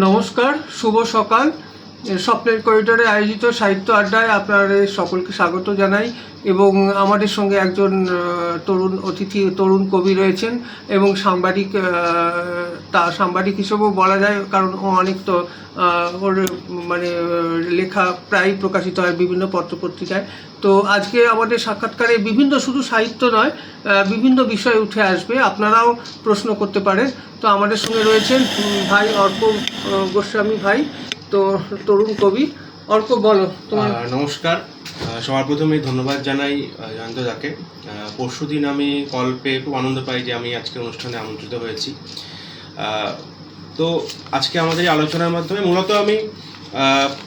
নমস্কার, শুভ সকাল। স্বপ্নের করিডোরে আয়োজিত সাহিত্য আড্ডায় আপনাদের সকলকে স্বাগত জানাই। এবং আমাদের সঙ্গে একজন তরুণ অতিথি, তরুণ কবি রয়েছেন এবং সাংবাদিক, সাংবাদিক হিসেবেও বলা যায়, কারণ ও অনেক তো ওর মানে লেখা প্রায় প্রকাশিত হয় বিভিন্ন পত্রপত্রিকায়। তো আজকে আমাদের সাক্ষাৎকারে বিভিন্ন, শুধু সাহিত্য নয়, বিভিন্ন বিষয় উঠে আসবে, আপনারাও প্রশ্ন করতে পারেন। তো আমাদের সঙ্গে রয়েছেন ভাই অর্ক গোস্বামী ভাই, তো তরুণ কবি। অর্ক, বলো তোমার। নমস্কার। সবার প্রথমে ধন্যবাদ জানাই জয়ন্ত দাকে। পরশুদিন আমি কল পেয়ে খুব আনন্দ পাই যে আমি আজকে অনুষ্ঠানে আমন্ত্রিত হয়েছি। তো আজকে আমাদের এই আলোচনার মাধ্যমে মূলত আমি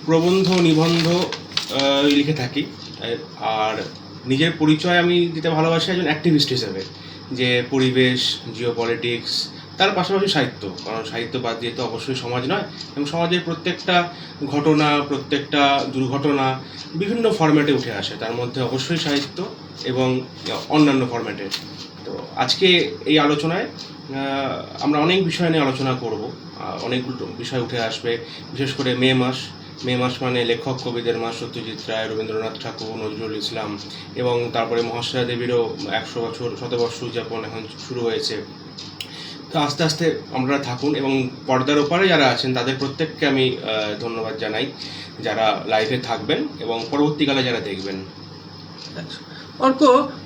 প্রবন্ধ, নিবন্ধ লিখে থাকি। আর নিজের পরিচয় আমি দিতে ভালোবাসি একজন অ্যাক্টিভিস্ট হিসেবে, যে পরিবেশ, জিও পলিটিক্স, তার পাশাপাশি সাহিত্য, কারণ সাহিত্য বাদ দিয়ে তো অবশ্যই সমাজ নয়, এবং সমাজের প্রত্যেকটা ঘটনা, প্রত্যেকটা দুর্ঘটনা বিভিন্ন ফরম্যাটে উঠে আসে, তার মধ্যে অবশ্যই সাহিত্য এবং অন্যান্য ফরম্যাটে। তো আজকে এই আলোচনায় আমরা অনেক বিষয় নিয়ে আলোচনা করব, অনেকগুলো বিষয় উঠে আসবে। বিশেষ করে মে মাস মানে লেখক কবিদের মাস, সত্যজিৎ রায়, রবীন্দ্রনাথ ঠাকুর, নজরুল ইসলাম, এবং তারপরে মহাশ্রেয়া দেবীরও 100 বছর, শতবর্ষ উদযাপন এখন শুরু হয়েছে। তো আস্তে আস্তে আমরা থাকুন, এবং পর্দার ওপারে যারা আছেন তাদের প্রত্যেককে আমি ধন্যবাদ জানাই, যারা লাইভে থাকবেন এবং পরবর্তীকালে যারা দেখবেন। অর্ক,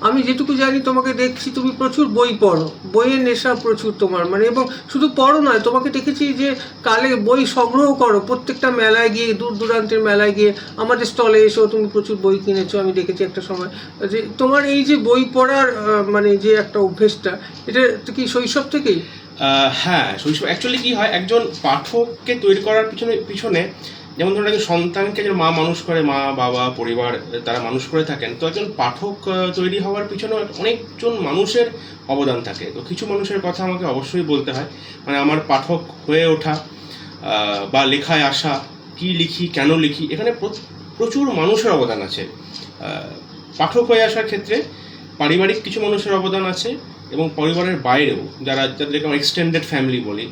আমি যেটুকু জানি, তোমাকে দেখছি তুমি প্রচুর বই পড়ো, বইয়ের নেশা প্রচুর তোমার, মানে, এবং শুধু পড়ো নয়, তোমাকে দেখেছি যে কালে বই সংগ্রহ করো, প্রত্যেকটা মেলায় গিয়ে, দূর দূরান্তের মেলায় গিয়ে, আমাদের স্টলে এসেও তুমি প্রচুর বই কিনেছো, আমি দেখেছি একটা সময়। যে তোমার এই যে বই পড়ার মানে যে একটা অভ্যেসটা, এটা কি শৈশব থেকেই? হ্যাঁ, শৈশব। অ্যাকচুয়ালি কি হয়, একজন পাঠককে তৈরি করার পিছনে যেমন ধরুন একজন সন্তানকে যে মা মানুষ করে, মা বাবা পরিবার তারা মানুষ করে থাকেন, তো একজন পাঠক তৈরি হওয়ার পিছনে অনেকজন মানুষের অবদান থাকে। তো কিছু মানুষের কথা আমাকে অবশ্যই বলতে হয়, মানে আমার পাঠক হয়ে ওঠা বা লেখায় আসা, কি লিখি, কেন লিখি, এখানে প্রচুর মানুষের অবদান আছে। পাঠক হয়ে আসার ক্ষেত্রে পারিবারিক কিছু মানুষের অবদান আছে, এবং পরিবারের বাইরেও যাদেরকে আমরা এক্সটেন্ডেড ফ্যামিলি বলি,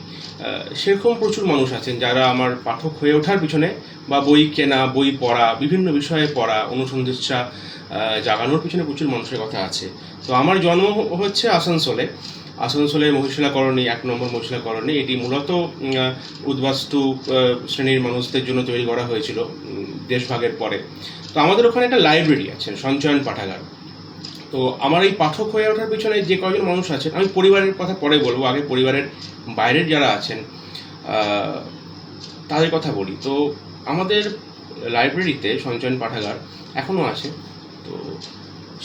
সেরকম প্রচুর মানুষ আছেন যারা আমার পাঠক হয়ে ওঠার পিছনে, বা বই কেনা, বই পড়া, বিভিন্ন বিষয়ে পড়া, অনুসন্ধিৎসা জাগানোর পিছনে প্রচুর মানুষের কথা আছে। তো আমার জন্ম হচ্ছে আসানসোলের মহিশিলা কলোনি, 1 নম্বর মহিশিলা কলোনি। এটি মূলত উদ্বাস্তু শ্রেণীর মানুষদের জন্য তৈরি করা হয়েছিল দেশভাগের পরে। তো আমাদের ওখানে একটা লাইব্রেরি আছে, সঞ্চয়ন পাঠাগার। তো আমার এই পাঠক হয়ে ওঠার পিছনে যে কজন মানুষ আছেন, আমি পরিবারের কথা পরে বলবো, আগে পরিবারের বাইরের যারা আছেন তাদের কথা বলি। তো আমাদের লাইব্রেরিতে সঞ্চয়ন পাঠাগার এখনও আছে। তো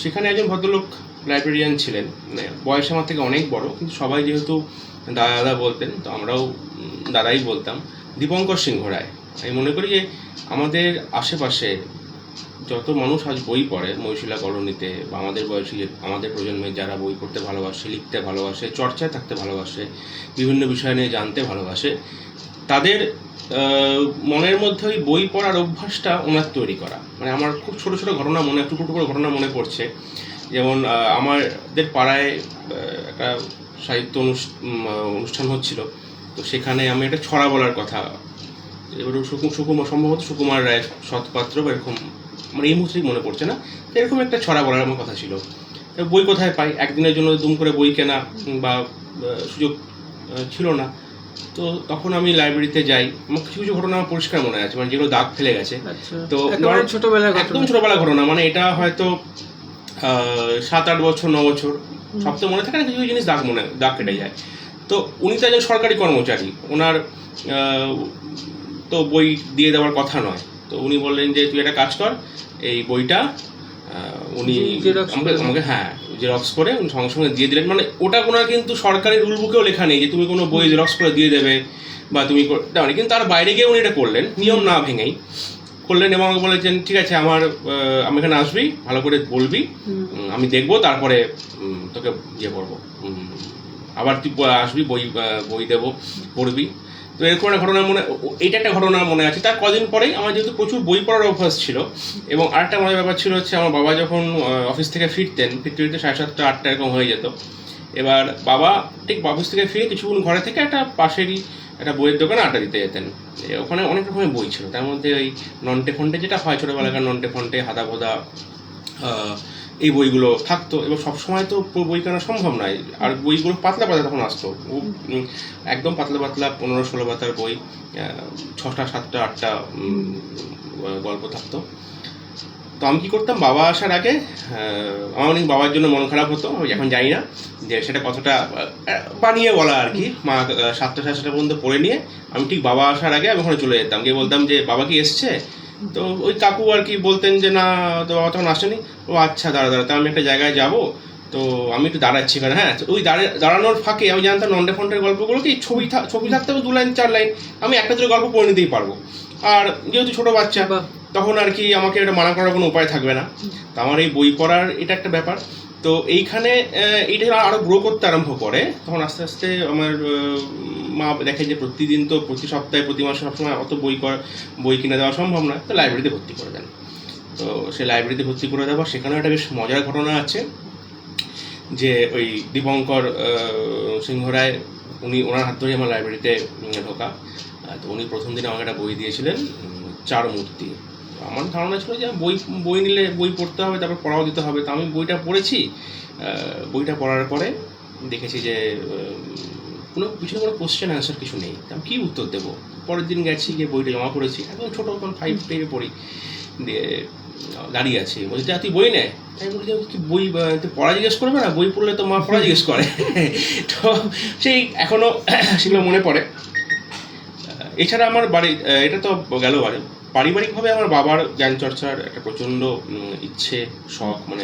সেখানে একজন ভদ্রলোক লাইব্রেরিয়ান ছিলেন, মানে বয়স আমার থেকে অনেক বড়, কিন্তু সবাই যেহেতু দাদা দাদা বলতেন, তো আমরাও দাদাই বলতাম। দীপঙ্কর সিংহ রায়। আমি মনে করি যে আমাদের আশেপাশে যত মানুষ আজ বই পড়ে মহিশিলা কলোনিতে, বা আমাদের বয়সী, আমাদের প্রজন্মে যারা বই পড়তে ভালোবাসে, লিখতে ভালোবাসে, চর্চায় থাকতে ভালোবাসে, বিভিন্ন বিষয় নিয়ে জানতে ভালোবাসে, তাদের মনের মধ্যে ওই বই পড়ার অভ্যাসটা ওনার তৈরি করা। মানে আমার খুব ছোটো ছোটো ঘটনা মনে, টুকরো টুকরো ঘটনা মনে পড়ছে। যেমন আমাদের পাড়ায় একটা সাহিত্য অনুষ্ঠান হচ্ছিল, তো সেখানে আমি একটা ছড়া বলার কথা, এবার সম্ভবত সুকুমার রায় সৎপাত্র বা এরকম, মানে এই মুহূর্তে মনে পড়ছে না, এরকম একটা ছড়া বলার আমার কথা ছিল। বই কোথায় পাই, একদিনের জন্য দুম করে বই কেনা বা সুযোগ ছিল না। তো তখন আমি লাইব্রেরিতে যাই। আমার কিছু কিছু ঘটনা আমার পরিষ্কার মনে আছে, মানে যেগুলো দাগ ফেলে গেছে। তো একদম ছোটবেলার ঘটনা, মানে এটা হয়তো 7-8 বছর, 9 বছর, সব তো মনে থাকে না, কিছু কিছু জিনিস দাগ কেটে যায়। তো উনি তো একজন সরকারি কর্মচারী, ওনার তো বই দিয়ে দেওয়ার কথা নয়। তো উনি বললেন যে তুই একটা কাজ কর, এই বইটা উনি আমাকে জেরক্স করে উনি সঙ্গে সঙ্গে দিয়ে দিলেন। মানে ওটা ওনার কিন্তু সরকারি রুল বুকেও লেখা নেই যে তুমি কোনো বই জেরক্স করে দিয়ে দেবে বা তুমি দেওয়া, কিন্তু তার বাইরে গিয়ে উনি এটা করলেন, নিয়ম না ভেঙেই করলেন, এবং আমাকে বলেছেন ঠিক আছে, আমি এখানে আসবি, ভালো করে বলবি, আমি দেখবো, তারপরে তোকে ইয়ে করবো, আবার তুই আসবি, বই দেবো, পড়বি। তো এরকম একটা ঘটনা এইটা একটা ঘটনা মনে আছে। তার কদিন পরেই আমার যেহেতু প্রচুর বই পড়ার অভ্যাস ছিল, এবং আরেকটা মজার ব্যাপার ছিল হচ্ছে, আমার বাবা যখন অফিস থেকে ফিরতে 7:30, 8টা এরকম হয়ে যেত। এবার বাবা ঠিক অফিস থেকে ফিরে কিছুক্ষণ ঘরে থেকে একটা পাশেরই একটা বইয়ের দোকানে আড্ডা দিতে যেতেন। ওখানে অনেক রকমের বই ছিল, তার মধ্যে ওই নন্টে ফন্টে যেটা হয় ছোটোবেলাকার নন্টে ফন্টে, হাদা ভোদা, এই বইগুলো থাকতো। এবং সবসময় তো বই কেনা সম্ভব নয়, আর বইগুলো পাতলা পাতলা তখন আসতো, একদম পাতলা পাতলা 15-16 পাতার বই, 6টা 7টা 8টা গল্প থাকতো। তো আমি কী করতাম, বাবা আসার আগে আমার অনেক বাবার জন্য মন খারাপ হতো, আমি এখন জানি না যে সেটা কতটা বানিয়ে বলা আর কি। মা 7টা 7টা পর্যন্ত পড়ে নিয়ে আমি ঠিক বাবা আসার আগে আমি ওখানে চলে যেতাম, গিয়ে বলতাম যে বাবা কি এসছে? তো ওই কাকু আর কি বলতেন যে না, তো বাবা তখন আসেনি। ও আচ্ছা, দাঁড়া, তো আমি একটা জায়গায় যাবো, তো আমি একটু দাঁড়াচ্ছি এখানে। হ্যাঁ, ওই দাঁড়ানোর ফাঁকে আমি জানতাম নন্টে ফন্টের গল্পগুলো কি ছবি থাকতে হবে 2 লাইন 4 লাইন, আমি একটা দুটো গল্প পড়ে নিতেই পারবো। আর যেহেতু ছোটো বাচ্চা, তখন আর কি আমাকে এটা মানা করার কোনো উপায় থাকবে না। তো আমার এই বই পড়ার এটা একটা ব্যাপার। তো এইখানে এইটা আরও গ্রো করতে আরম্ভ করে, তখন আস্তে আস্তে আমার মা দেখে যে প্রতিদিন তো প্রতি সপ্তাহে প্রতি মাসে সবসময় অত বই কিনে দেওয়া সম্ভব নয়, তো লাইব্রেরিতে ভর্তি করে দেন। তো সে লাইব্রেরিতে ভর্তি করে দেওয়া, সেখানেও একটা বেশ মজার ঘটনা আছে যে ওই দীপঙ্কর সিংহ রায়, ওনার হাত ধরে আমার লাইব্রেরিতে ঢোকা। তো উনি প্রথম দিন আমাকে একটা বই দিয়েছিলেন, 4 মূর্তি। আমার ধারণা ছিল যে বই নিলে বই পড়তে হবে, তারপর পড়াও দিতে হবে। তো আমি বইটা পড়েছি। বইটা পড়ার পরে দেখেছি যে পিছনে কোনো কোশ্চেন অ্যান্সার কিছু নেই। আমি কী উত্তর দেবো? পরের দিন গেছি, গিয়ে বইটা জমা করেছি, একদম ছোটো, তখন 5 থেকে পড়ি। দিয়ে দাঁড়িয়ে আছি, বলছি তুই বই নেয়। আমি বলছি কি বই, তুই পড়া জিজ্ঞেস করবে না? বই পড়লে তো মা পড়া জিজ্ঞেস করে। তো সেই এখনও সেগুলো মনে পড়ে। এছাড়া আমার বাড়ি, এটা তো গেল পারিবারিকভাবে আমার বাবার জ্ঞান চর্চার একটা প্রচণ্ড ইচ্ছে, শখ, মানে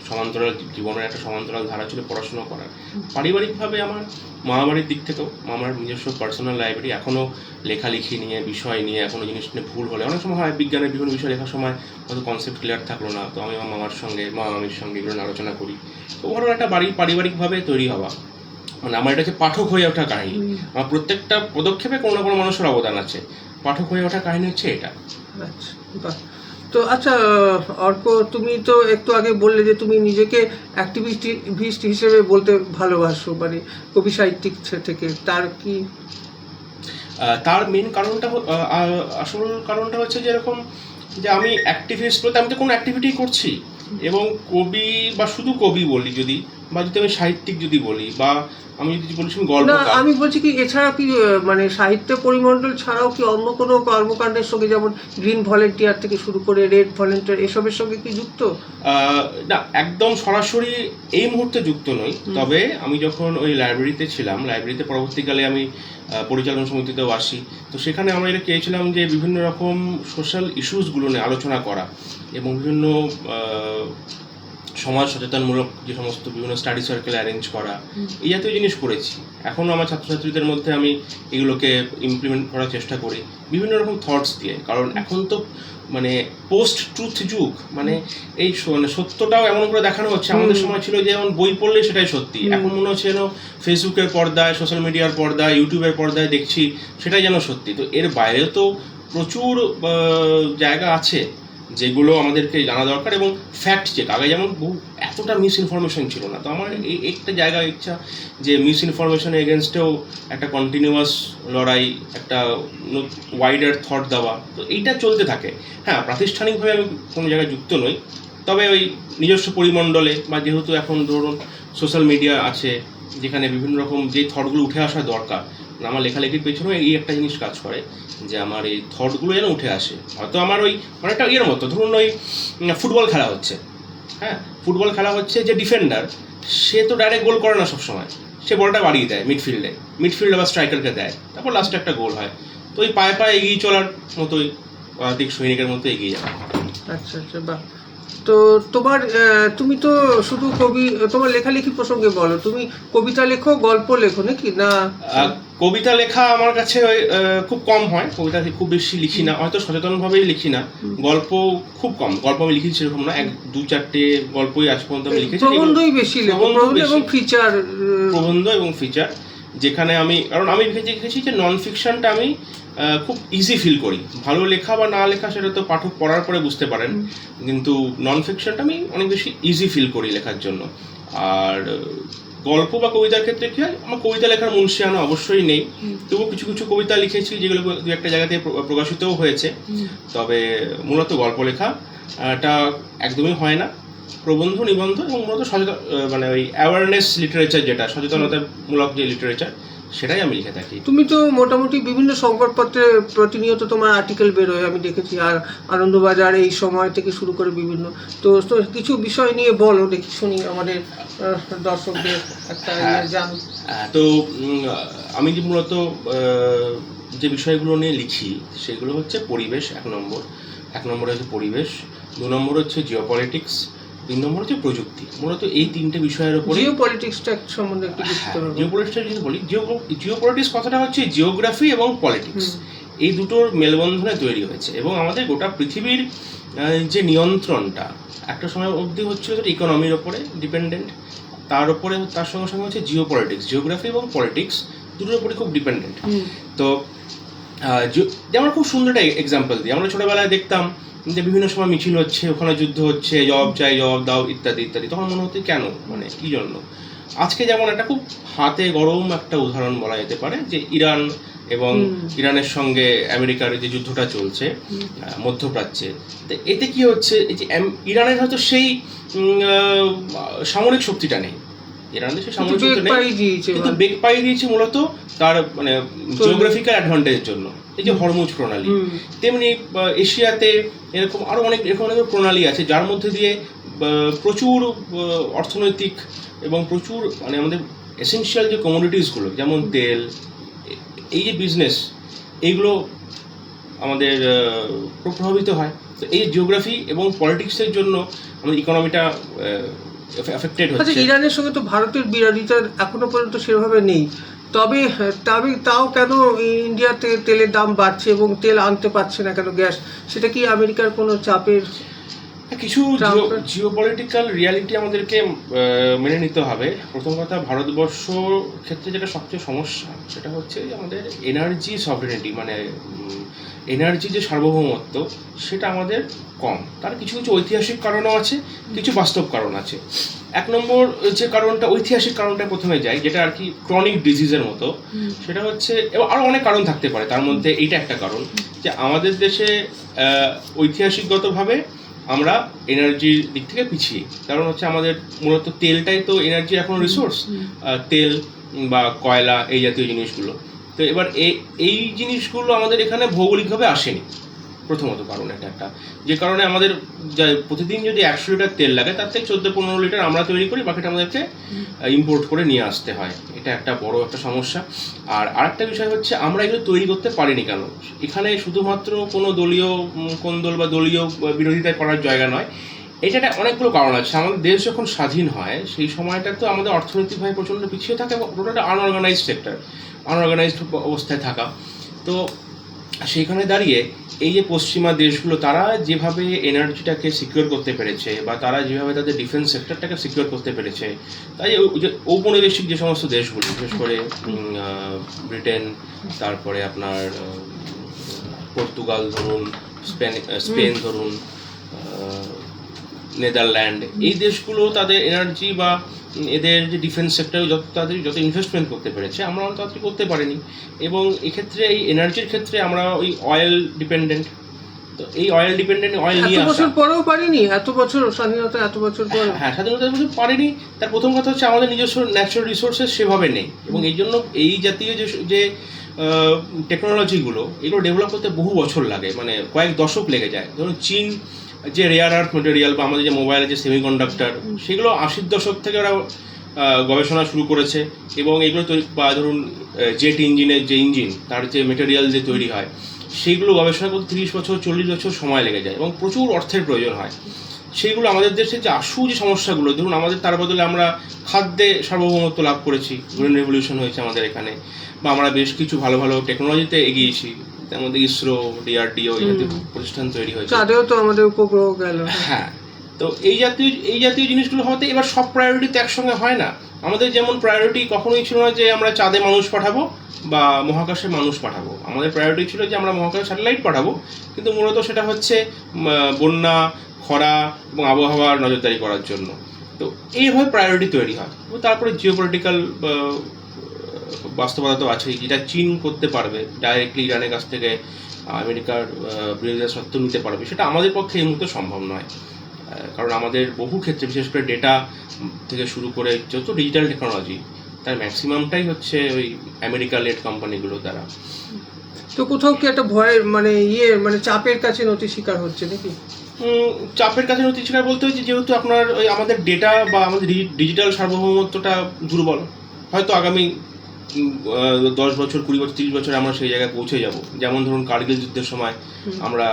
সমান্তরাল জীবনের একটা সমান্তরাল ধারা ছিল পড়াশুনো করার। পারিবারিকভাবে আমার মামাবাড়ির দিক থেকেও, মামার নিজস্ব পার্সোনাল লাইব্রেরি, এখনও লেখালেখি নিয়ে, বিষয় নিয়ে এখনও জিনিস নিয়ে ভুল হলে, অনেক সময় হয় বিজ্ঞানের বিভিন্ন বিষয় লেখার সময় হয়তো কনসেপ্ট ক্লিয়ার থাকলো না, তো আমি আমার মামির সঙ্গে এগুলো নিয়ে আলোচনা করি। তো ওভারঅল একটা পারিবারিকভাবে তৈরি হওয়া, মানে আমার এটা হচ্ছে পাঠক হয়ে ওঠা কাহিনী। আমার প্রত্যেকটা পদক্ষেপে কোনো না কোনো মানুষের অবদান আছে। পাঠক হয়ে ওঠা কাহিনী হচ্ছে এটা। আচ্ছা, বাহ। তো আচ্ছা অর্ক, তুমি তো একটু আগে বললে যে তুমি নিজেকে অ্যাক্টিভিস্ট হিসেবে বলতে ভালোবাসো, মানে কবি সাহিত্যিক থেকে। তার কি? তার মেন কারণটা, আসল কারণটা হচ্ছে যে এরকম যে আমি অ্যাক্টিভিস্ট বলতে আমি তো কোনো অ্যাক্টিভিটি করছি, এবং কবি বা শুধু কবি বলি যদি, বা যদি আমি সাহিত্যিক যদি বলি, বা আমি যদি বলি গল্প, না, আমি বলছি কি এছাড়া কি মানে সাহিত্য পরিমণ্ডল ছাড়াও কি অন্য কোনো কর্মকাণ্ডের সঙ্গে, যেমন গ্রিন ভলেন্টিয়ার থেকে শুরু করে রেড ভলেন্টিয়ার, এসবের সঙ্গে কি যুক্ত? না, একদম সরাসরি এই মুহূর্তে যুক্ত নই। তবে আমি যখন ওই লাইব্রেরিতে ছিলাম, লাইব্রেরিতে পরবর্তীকালে আমি পরিচালনা সমিতিতেও আসি। তো সেখানে আমরা এটা চেয়েছিলাম যে বিভিন্ন রকম সোশ্যাল ইস্যুসগুলো নিয়ে আলোচনা করা, এবং বিভিন্ন সমাজ সচেতনমূলক যে সমস্ত বিভিন্ন স্টাডি সার্কেল অ্যারেঞ্জ করা, এই জাতীয় জিনিস করেছি। এখনও আমার ছাত্রছাত্রীদের মধ্যে আমি এগুলোকে ইমপ্লিমেন্ট করার চেষ্টা করি বিভিন্ন রকম থটস দিয়ে। কারণ এখন তো মানে পোস্ট ট্রুথ যুগ, মানে এই সত্যটাও এমন করে দেখানো হচ্ছে। আমাদের সময় ছিল যে যেমন বই পড়লে সেটাই সত্যি, এখন মনে হচ্ছে যেন ফেসবুকের পর্দায়, সোশ্যাল মিডিয়ার পর্দায়, ইউটিউবের পর্দায় দেখছি সেটাই যেন সত্যি। তো এর বাইরেও তো প্রচুর জায়গা আছে যেগুলো আমাদেরকে জানা দরকার, এবং ফ্যাক্ট চেক। আগে যেমন এতটা মিস ইনফরমেশন ছিল না। তো আমার এই একটা জায়গা ইচ্ছা যে মিস ইনফরমেশনের এগেনস্টেও একটা কন্টিনিউয়াস লড়াই, একটা ওয়াইডার থট দেওয়া, তো এইটা চলতে থাকে। হ্যাঁ, প্রাতিষ্ঠানিকভাবে আমি কোনো জায়গায় যুক্ত নই, তবে ওই নিজস্ব পরিমণ্ডলে, বা যেহেতু এখন ধরুন সোশ্যাল মিডিয়া আছে যেখানে বিভিন্ন রকম যে থটগুলো উঠে আসা দরকার, আমার লেখালেখির পেছনেও এই একটা জিনিস কাজ করে যে আমার এই থটগুলো যেন উঠে আসে। হয়তো আমার ওই অনেকটা ইয়ের মতো, ধরুন ওই ফুটবল খেলা হচ্ছে, হ্যাঁ, ফুটবল খেলা হচ্ছে, যে ডিফেন্ডার সে তো ডাইরেক্ট গোল করে না সবসময়, সে বলটা বাড়িয়ে দেয় মিডফিল্ডে বা স্ট্রাইকারকে দেয়, তারপর লাস্টে একটা গোল হয়। তো ওই পায়ে পায়ে এগিয়ে চলার মতোই, দিক সৈনিকের মতো এগিয়ে যাবে। আচ্ছা আচ্ছা, বাহ। তো তুমি তো শুধু কবি, তোমার লেখালেখি প্রসঙ্গে বলো, তুমি কবিতা লেখো, গল্প লেখো নাকি? না, কবিতা লেখা আমার কাছে খুব কম হয়, কবিতা খুব বেশি লিখি না, হয়তো সচেতনভাবেই লিখি না। গল্প খুব কম, গল্প আমি লিখেছি সেরকম না, 1-2-4টে গল্পই আজ পর্যন্ত আমি লিখেছি। প্রবন্ধই বেশি, প্রবন্ধ এবং ফিচার, যেখানে আমি, কারণ আমি লিখেছি যে নন ফিকশনটা আমি খুব ইজি ফিল করি। ভালো লেখা বা না লেখা সেটা তো পাঠক পড়ার পরে বুঝতে পারেন, কিন্তু নন ফিকশনটা আমি অনেক বেশি ইজি ফিল করি লেখার জন্য। আর গল্প বা কবিতার ক্ষেত্রে কি হয়, আমার কবিতা লেখার মুনশিয়ানা অবশ্যই নেই, তবু কিছু কিছু কবিতা লিখেছি যেগুলো দু একটা জায়গাতে প্রকাশিতও হয়েছে। তবে মূলত গল্প লেখা টা একদমই হয় না। প্রবন্ধ, নিবন্ধ এবং মূলত মানে ওই অ্যাওয়ারনেস লিটারেচার, যেটা সচেতনতামূলক যে লিটারেচার, সেটাই আমি লিখে থাকি। তুমি তো মোটামুটি বিভিন্ন সংবাদপত্রে প্রতিনিয়ত তোমার আর্টিকেল বেরোয়, আমি দেখেছি। আর আনন্দবাজার এই সময় থেকে শুরু করে বিভিন্ন, তো তো কিছু বিষয় নিয়ে বলো, দেখি শুনি, আমাদের দর্শকদের একটা জান। তো আমি যে মূলত যে বিষয়গুলো নিয়ে লিখি সেগুলো হচ্ছে পরিবেশ, এক নম্বর হচ্ছে পরিবেশ, 2 নম্বর হচ্ছে জিওপলিটিক্স, 3 নম্বর হচ্ছে প্রযুক্তি। মূলত এই 3টে বিষয়ের উপরে। জিওপলিটিক্সটা সম্বন্ধে একটু বিস্তারিত। জিওপলিটিক্সটা যদি বলি, জিওপলিটিক্স কথাটা হচ্ছে জিওগ্রাফি এবং পলিটিক্স, এই দুটোর মেলবন্ধনে তৈরি হয়েছে। এবং আমাদের গোটা পৃথিবীর যে নিয়ন্ত্রণটা একটা সময় অবধি হচ্ছিল যেটা ইকোনমির ওপরে ডিপেন্ডেন্ট, তার সঙ্গে সঙ্গে হচ্ছে জিওপলিটিক্স, জিওগ্রাফি এবং পলিটিক্স দুটোর উপরে খুব ডিপেন্ডেন্ট। তো যেমন খুব সুন্দর একটা এক্সাম্পল দিই, আমরা ছোটবেলায় দেখতাম যে বিভিন্ন সময় মিছিল হচ্ছে, ওখানে যুদ্ধ হচ্ছে, জবাব চাই, জবাব দাও, ইত্যাদি ইত্যাদি। তখন মনে হতো কেন, মানে কি জন্য। আজকে যেমন একটা খুব হাতে গরম একটা উদাহরণ বলা যেতে পারে, যে ইরান এবং ইরানের সঙ্গে আমেরিকার যে যুদ্ধটা চলছে মধ্যপ্রাচ্যে, তো এতে কি হচ্ছে, এই যে ইরানের হয়তো সেই সামরিক শক্তিটা নেই, ইরানের সেই সামরিক শক্তি নেই, কিন্তু বেগ পাইয়ে দিয়েছে মূলত তার মানে জিওগ্রাফিক্যাল অ্যাডভান্টেজের জন্য। এই যে হরমুজ প্রণালী, তেমনি এশিয়াতে এরকম আরো অনেক প্রণালী আছে, যার মধ্যে দিয়ে প্রচুর অর্থনৈতিক এবং প্রচুর মানে আমাদের এসেনশিয়াল যে কমোডিটিসগুলো, যেমন তেল, এই যে বিজনেস, এইগুলো আমাদের প্রভাবিত হয়। তো এই জিওগ্রাফি এবং পলিটিক্সের জন্য আমাদের ইকোনমিটা এফেক্টেড হচ্ছে। ইরানের সঙ্গে তো ভারতের বিরোধিতা এখনো পর্যন্ত সেভাবে নেই, তবে তাও কেন ইন্ডিয়াতে তেলের দাম বাড়ছে এবং তেল আনতে পারছে না কেন, গ্যাস, সেটা কি আমেরিকার কোনো চাপের? কিছু জিওপলিটিক্যাল রিয়ালিটি আমাদেরকে মেনে নিতে হবে। প্রথম কথা, ভারতবর্ষ ক্ষেত্রে যেটা সবচেয়ে সমস্যা সেটা হচ্ছে আমাদের এনার্জি সভরেনিটি, মানে এনার্জি যে সার্বভৌমত্ব, সেটা আমাদের কম। তার কিছু কিছু ঐতিহাসিক কারণও আছে, কিছু বাস্তব কারণ আছে। 1 নম্বর যে কারণটা, ঐতিহাসিক কারণটা প্রথমে যাই, যেটা আর কি ক্রনিক ডিজিজের মতো, সেটা হচ্ছে, এবং আরও অনেক কারণ থাকতে পারে, তার মধ্যে এইটা একটা কারণ, যে আমাদের দেশে ঐতিহাসিকগতভাবে আমরা এনার্জির দিক থেকে পিছিয়ে। কারণ হচ্ছে আমাদের মূলত তেলটাই তো এনার্জির এখন রিসোর্স, তেল বা কয়লা, এই জাতীয় জিনিসগুলো। তো এবার এই জিনিসগুলো আমাদের এখানে ভৌগোলিকভাবে আসেনি, প্রথমত কারণ এটা একটা, যে কারণে আমাদের প্রতিদিন যদি 100 লিটার তেল লাগে, তার থেকে 14-15 লিটার আমরা তৈরি করি, বাকিটা আমাদেরকে ইম্পোর্ট করে নিয়ে আসতে হয়। এটা একটা বড় একটা সমস্যা। আর আরেকটা বিষয় হচ্ছে, আমরা এগুলো তৈরি করতে পারিনি কেন। এখানে শুধুমাত্র কোনো কোন্দল বা দলীয় বিরোধিতা করার জায়গা নয়, এটা অনেকগুলো কারণ আছে। আমাদের দেশ যখন স্বাধীন হয়, সেই সময়টা তো আমাদের অর্থনৈতিকভাবে প্রচণ্ড পিছিয়ে থাকে, এবং ওটা আনঅর্গানাইজড সেক্টর, আনঅর্গানাইজড অবস্থায় থাকা। তো সেইখানে দাঁড়িয়ে এই যে পশ্চিমা দেশগুলো, তারা যেভাবে এনার্জিটাকে সিকিউর করতে পেরেছে, বা তারা যেভাবে তাদের ডিফেন্স সেক্টরটাকে সিকিউর করতে পেরেছে, তাই ঔপনিবেশিক যে সমস্ত দেশগুলো, বিশেষ করে ব্রিটেন, তারপরে আপনার পর্তুগাল ধরুন, স্পেন ধরুন, নেদারল্যান্ড, এই দেশগুলো তাদের এনার্জি বা এদের যে ডিফেন্স সেক্টরে যত ইনভেস্টমেন্ট করতে পেরেছে, আমরা তাড়াতাড়ি করতে পারিনি। এবং এক্ষেত্রে এই এনার্জির ক্ষেত্রে আমরা ওই অয়েল ডিপেন্ডেন্ট। তো এই অয়েল নিয়ে আসা, বছর পরেও পারিনি, এত বছর স্বাধীনতা, এত বছর পর, হ্যাঁ, স্বাধীনতার বছর পারিনি। তার প্রথম কথা হচ্ছে আমাদের নিজস্ব ন্যাচারাল রিসোর্সেস সেভাবে নেই, এবং এই জন্য এই জাতীয় যে টেকনোলজিগুলো, এগুলো ডেভেলপ করতে বহু বছর লাগে, মানে কয়েক দশক লেগে যায়। ধরুন চীন যে রেয়ার আর্থ মেটেরিয়াল, বা আমাদের যে মোবাইলের যে সেমিকন্ডাক্টর, সেগুলো 80-র দশক থেকে ওরা গবেষণা শুরু করেছে, এবং এগুলো তৈরি, বা ধরুন জেট ইঞ্জিনের যে ইঞ্জিন, তার যে মেটেরিয়াল যে তৈরি হয়, সেইগুলো গবেষণা করতে 30 বছর 40 বছর সময় লেগে যায়, এবং প্রচুর অর্থের প্রয়োজন হয়। সেইগুলো আমাদের দেশে যে যে সমস্যাগুলো, ধরুন আমাদের তার বদলে আমরা খাদ্যে সার্বভৌমত্ব লাভ করেছি, গ্রিন রেভলিউশন হয়েছে আমাদের এখানে, বা আমরা বেশ কিছু ভালো ভালো টেকনোলজিতে এগিয়েছি, তার মধ্যে ইসরো, ডিআরডিও, এই জাতীয় প্রতিষ্ঠান তৈরি হয়েছে, তাদেরও তো আমাদের উপগ্রহ গেল। হ্যাঁ, তো এই জাতীয় জিনিসগুলো হতে, এবার সব প্রায়োরিটি তো একসঙ্গে হয় না। আমাদের যেমন প্রায়োরিটি কখনোই ছিল না যে আমরা চাঁদে মানুষ পাঠাবো বা মহাকাশে মানুষ পাঠাবো, আমাদের প্রায়োরিটি ছিল যে আমরা মহাকাশে স্যাটেলাইট পাঠাবো, কিন্তু মূলত সেটা হচ্ছে বন্যা, খরা এবং আবহাওয়ার নজরদারি করার জন্য। তো এইভাবে প্রায়োরিটি তৈরি হয়। তারপরে জিওপলিটিক্যাল বাস্তবতা তো আছেই, যেটা চীন করতে পারবে, ডাইরেক্টলি ইরানের কাছ থেকে আমেরিকার বিরোধিতা সত্ত্বেও নিতে পারবে, সেটা আমাদের পক্ষে এই মুহূর্তে সম্ভব নয়। কারণ আমাদের বহু ক্ষেত্রে, বিশেষ করে ডেটা থেকে শুরু করে যত ডিজিটাল টেকনোলজি, তার ম্যাক্সিমামটাই হচ্ছে ওই আমেরিকা লেড কোম্পানিগুলো দ্বারা। তো কোথাও কি একটা ভয়ের মানে চাপের কাছে নথি শিকার হচ্ছে নাকি? চাপের কাছে নথি শিকার বলতে হচ্ছে, যেহেতু আপনার ওই আমাদের ডেটা বা আমাদের ডিজিটাল সার্বভৌমত্বটা দুর্বল। হয়তো আগামী 10 বছর, 20 বছর, 30 বছর আমরা সেই জায়গায় পৌঁছে যাব। যেমন ধরুন কার্গিল যুদ্ধের সময় আমরা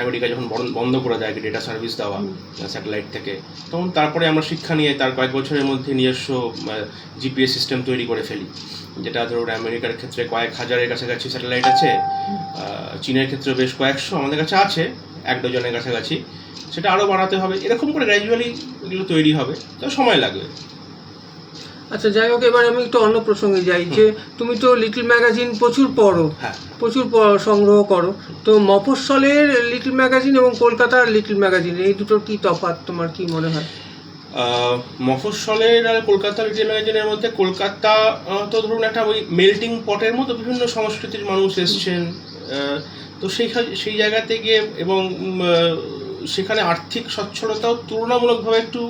আমেরিকা যখন বন্ধ করে দেয় ডেটা সার্ভিস দেওয়া স্যাটেলাইট থেকে, তখন তারপরে আমরা শিক্ষা নিয়ে তার কয়েক বছরের মধ্যে নিজস্ব জিপিএস সিস্টেম তৈরি করে ফেলি, যেটা ধরুন আমেরিকার ক্ষেত্রে কয়েক হাজারের কাছাকাছি স্যাটেলাইট আছে, চীনের ক্ষেত্রে বেশ কয়েকশো, আমাদের কাছে আছে 1 ডজনের কাছাকাছি। সেটা আরও বাড়াতে হবে, এরকম করে গ্র্যাজুয়ালি এগুলো তৈরি হবে, তো সময় লাগবে। আচ্ছা, যাই হোক, এবার আমি একটু অন্য প্রসঙ্গে যাই, যে তুমি তো লিটল ম্যাগাজিন প্রচুর পড়ো, হ্যাঁ, প্রচুর সংগ্রহ করো, তো মফস্বলের লিটল ম্যাগাজিন এবং কলকাতার লিটল ম্যাগাজিন, এই দুটোর কি তফাৎ তোমার কি মনে হয়? মফস্বলের আর কলকাতার লিটল ম্যাগাজিনের মধ্যে, কলকাতা তো ধরুন একটা ওই মেল্টিং পটের মতো বিভিন্ন সংস্কৃতির মানুষ এসছেন, তো সেই জায়গাতে গিয়ে, এবং সেখানে আর্থিক সচ্ছলতাও তুলনামূলকভাবে একটু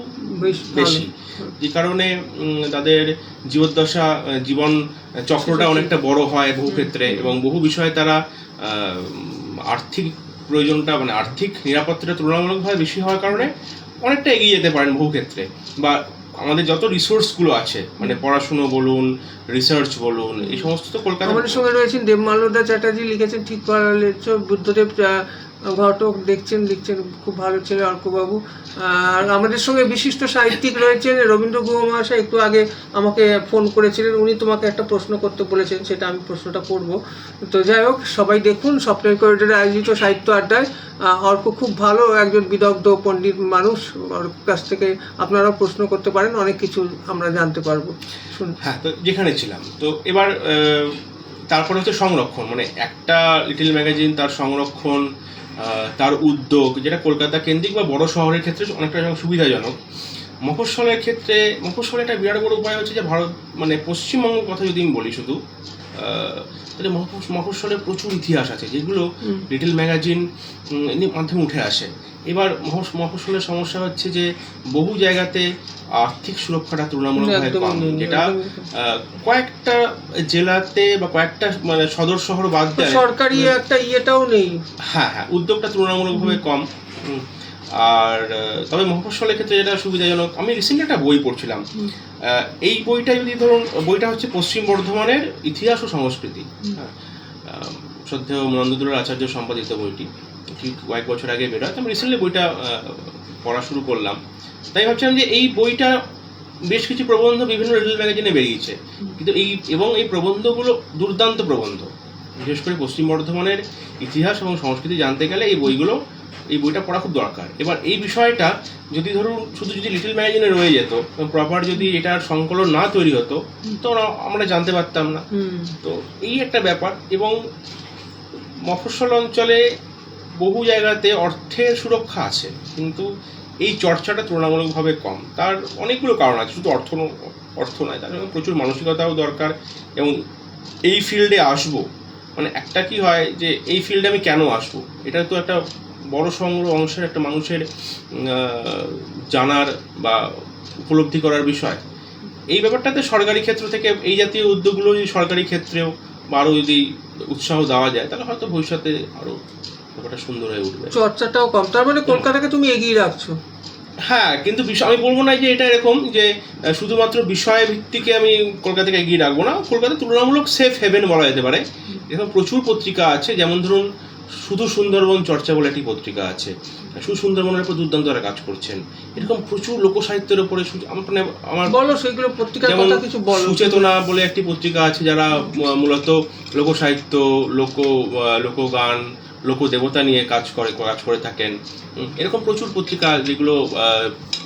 বেশি, যে কারণে তাদের জীবদ্দশা, জীবন চক্রটা অনেকটা বড় হয় বহু ক্ষেত্রে, এবং বহু বিষয়ে তারা আর্থিক প্রয়োজনটা, মানে আর্থিক নিরাপত্তাটা তুলনামূলকভাবে বেশি হওয়ার কারণে অনেকটা এগিয়ে যেতে পারেন বহু ক্ষেত্রে। বা আমাদের যত রিসোর্সগুলো আছে, মানে পড়াশুনো বলুন, রিসার্চ বলুন, এই সমস্ত তো কলকাতা। আমাদের সঙ্গে রয়েছেন দেবমাল্যদা চ্যাটার্জি, লিখেছেন ঠিক পারলেছ, বুদ্ধদেব ঘটক লিখছেন, খুব ভালো ছেলে অর্কবাবু। আর আমাদের সঙ্গে বিশিষ্ট সাহিত্যিক রয়েছেন রবীন্দ্র গুহ মহাশয়, একটু আগে আমাকে ফোন করেছিলেন, উনি তোমাকে একটা প্রশ্ন করতে বলেছেন, সেটা আমি প্রশ্নটা করব। তো যাই হোক, সবাই দেখুন স্বপ্নের করিডোরে আয়োজিত সাহিত্য আড্ডায়। অর্ক খুব ভালো একজন বিদগ্ধ পণ্ডিত মানুষ, ওর কাছ থেকে আপনারাও প্রশ্ন করতে পারেন, অনেক কিছু আমরা জানতে পারবো। হ্যাঁ, তো যেখানে ছিলাম, তো এবার তারপরে হচ্ছে সংরক্ষণ, মানে একটা লিটল ম্যাগাজিন, তার সংরক্ষণ, তার উদ্যোগ, যেটা কলকাতা কেন্দ্রিক বা বড় শহরের ক্ষেত্রে অনেকটা সুবিধাজনক। মফস্বলের ক্ষেত্রে, মফস্বলের একটা বিরাট বড় উপায় হচ্ছে যে ভারত, মানে পশ্চিমবঙ্গের কথা যদি আমি বলি শুধু, তাহলে মফস্বলের প্রচুর ইতিহাস আছে, যেগুলো লিটল ম্যাগাজিন মাধ্যমে উঠে আসে। এবার মফস্বলের সমস্যা হচ্ছে যে বহু জায়গাতে আর্থিক সুরক্ষাটা তুলনামূলকভাবে কম, যেটা কয়েকটা জেলাতে বা কয়েকটা মানে সদর শহর বাদ দেয়, সরকারি একটা ইয়েটাও নেই। হ্যাঁ, উদ্যোগটা তুলনামূলকভাবে কম। আর তবে মফস্বলের ক্ষেত্রে যেটা সুবিধাজনক, আমি রিসেন্টলি একটা বই পড়ছিলাম, এই বইটা যদি ধরুন, বইটা হচ্ছে পশ্চিম বর্ধমানের ইতিহাস ও সংস্কৃতি, শ্রদ্ধেয় নন্দদুলাল আচার্য সম্পাদিত বইটি, ঠিক কয়েক বছর আগে বেরোয়। আমি রিসেন্টলি বইটা পড়া শুরু করলাম, তাই ভাবছিলাম যে এই বইটা, বেশ কিছু প্রবন্ধ বিভিন্ন লিটল ম্যাগাজিনে বেরিয়েছে, কিন্তু এই প্রবন্ধগুলো দুর্দান্ত প্রবন্ধ, বিশেষ করে পশ্চিম বর্ধমানের ইতিহাস এবং সংস্কৃতি জানতে গেলে এই বইটা পড়া খুব দরকার। এবার এই বিষয়টা যদি ধরুন শুধু যদি লিটল ম্যাগাজিনে রয়ে যেত, প্রপার যদি এটার সংকলন না তৈরি হতো, তো আমরা জানতে পারতাম না। তো এই একটা ব্যাপার। এবং মফস্বল অঞ্চলে বহু জায়গাতে অর্থের সুরক্ষা আছে, কিন্তু এই চর্চাটা তুলনামূলকভাবে কম। তার অনেকগুলো কারণ আছে, শুধু অর্থ নয়, তার প্রচুর মানসিকতাও দরকার। এবং এই ফিল্ডে আসবো, মানে একটা কি হয় যে এই ফিল্ডে আমি কেন আসবো, এটা তো একটা বড় অংশের একটা মানুষের জানার বা উপলব্ধি করার বিষয়। এই ব্যাপারটাতে সরকারি ক্ষেত্র থেকে এই জাতীয় উদ্যোগগুলো যদি সরকারি ক্ষেত্রেও বা আরও যদি উৎসাহ দেওয়া যায়, তাহলে হয়তো ভবিষ্যতে আরও ব্যাপারটা সুন্দর হয়ে উঠবে। চর্চাটাও কম, তার মানে কলকাতাকে তুমি এগিয়ে রাখছো। হ্যাঁ, কিন্তু আমি বলবো না যে এটা এরকম যে শুধুমাত্র বিষয় ভিত্তিকে আমি কলকাতাকে এগিয়ে রাখবো না। কলকাতা তুলনামূলক সেফ হেভেন বলা যেতে পারে। এরকম প্রচুর পত্রিকা আছে, যেমন ধরুন শুধু সুন্দরবন চর্চা বলে একটি পত্রিকা আছে, শুধু সুন্দরবনের উপর দুর্দান্ত তারা কাজ করছেন। এরকম প্রচুর লোকসাহিত্যের উপরে আমার বলো সেগুলো পত্রিকার কথা কিছু বলো। সুচেতনা বলে একটি পত্রিকা আছে, যারা মূলত লোকসাহিত্য, লোকগান, লোকদেবতা নিয়ে কাজ করে থাকেন। এরকম প্রচুর পত্রিকা, যেগুলো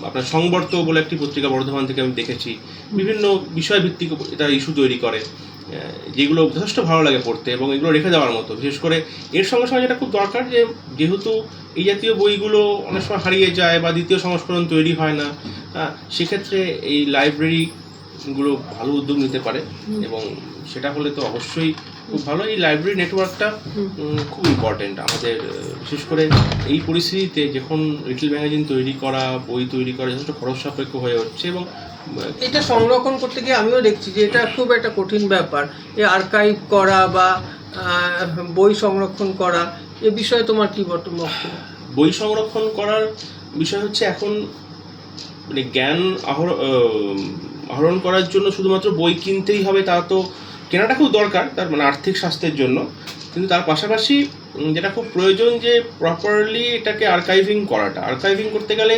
আপনার সংবর্ত বলে একটি পত্রিকা বর্ধমান থেকে আমি দেখেছি, বিভিন্ন বিষয় ভিত্তিক তারা ইস্যু তৈরি করে। যেগুলো যথেষ্ট ভালো লাগে পড়তে এবং এগুলো রেখে দেওয়ার মতো। বিশেষ করে এর সঙ্গে সঙ্গে যেটা খুব দরকার, যে যেহেতু এই জাতীয় বইগুলো অনেক সময় হারিয়ে যায় বা দ্বিতীয় সংস্করণ তৈরি হয় না, সেক্ষেত্রে এই লাইব্রেরিগুলো ভালো উদ্যোগ নিতে পারে এবং সেটা হলে তো অবশ্যই খুব ভালো। এই লাইব্রেরি নেটওয়ার্কটা খুব ইম্পর্টেন্ট আমাদের, বিশেষ করে এই পরিস্থিতিতে যখন লিটল ম্যাগাজিন তৈরি করা, বই তৈরি করা যথেষ্ট খরচ সাপেক্ষ হয়ে হচ্ছে এবং এটা সংরক্ষণ করতে গিয়ে আমিও দেখছি যে এটা খুব একটা কঠিন ব্যাপার। এই আর্কাইভ করা বা বই সংরক্ষণ করা, এ বিষয়ে তোমার কি বক্তব্য? বই সংরক্ষণ করার বিষয় হচ্ছে এখন মানে জ্ঞান আহরণ করার জন্য শুধুমাত্র বই কিনতেই হবে তা তো, কেনাটা খুব দরকার তার মানে আর্থিক স্বাস্থ্যের জন্য, কিন্তু তার পাশাপাশি যেটা খুব প্রয়োজন যে প্রপারলি এটাকে আর্কাইভিং করাটা। আর্কাইভিং করতে গেলে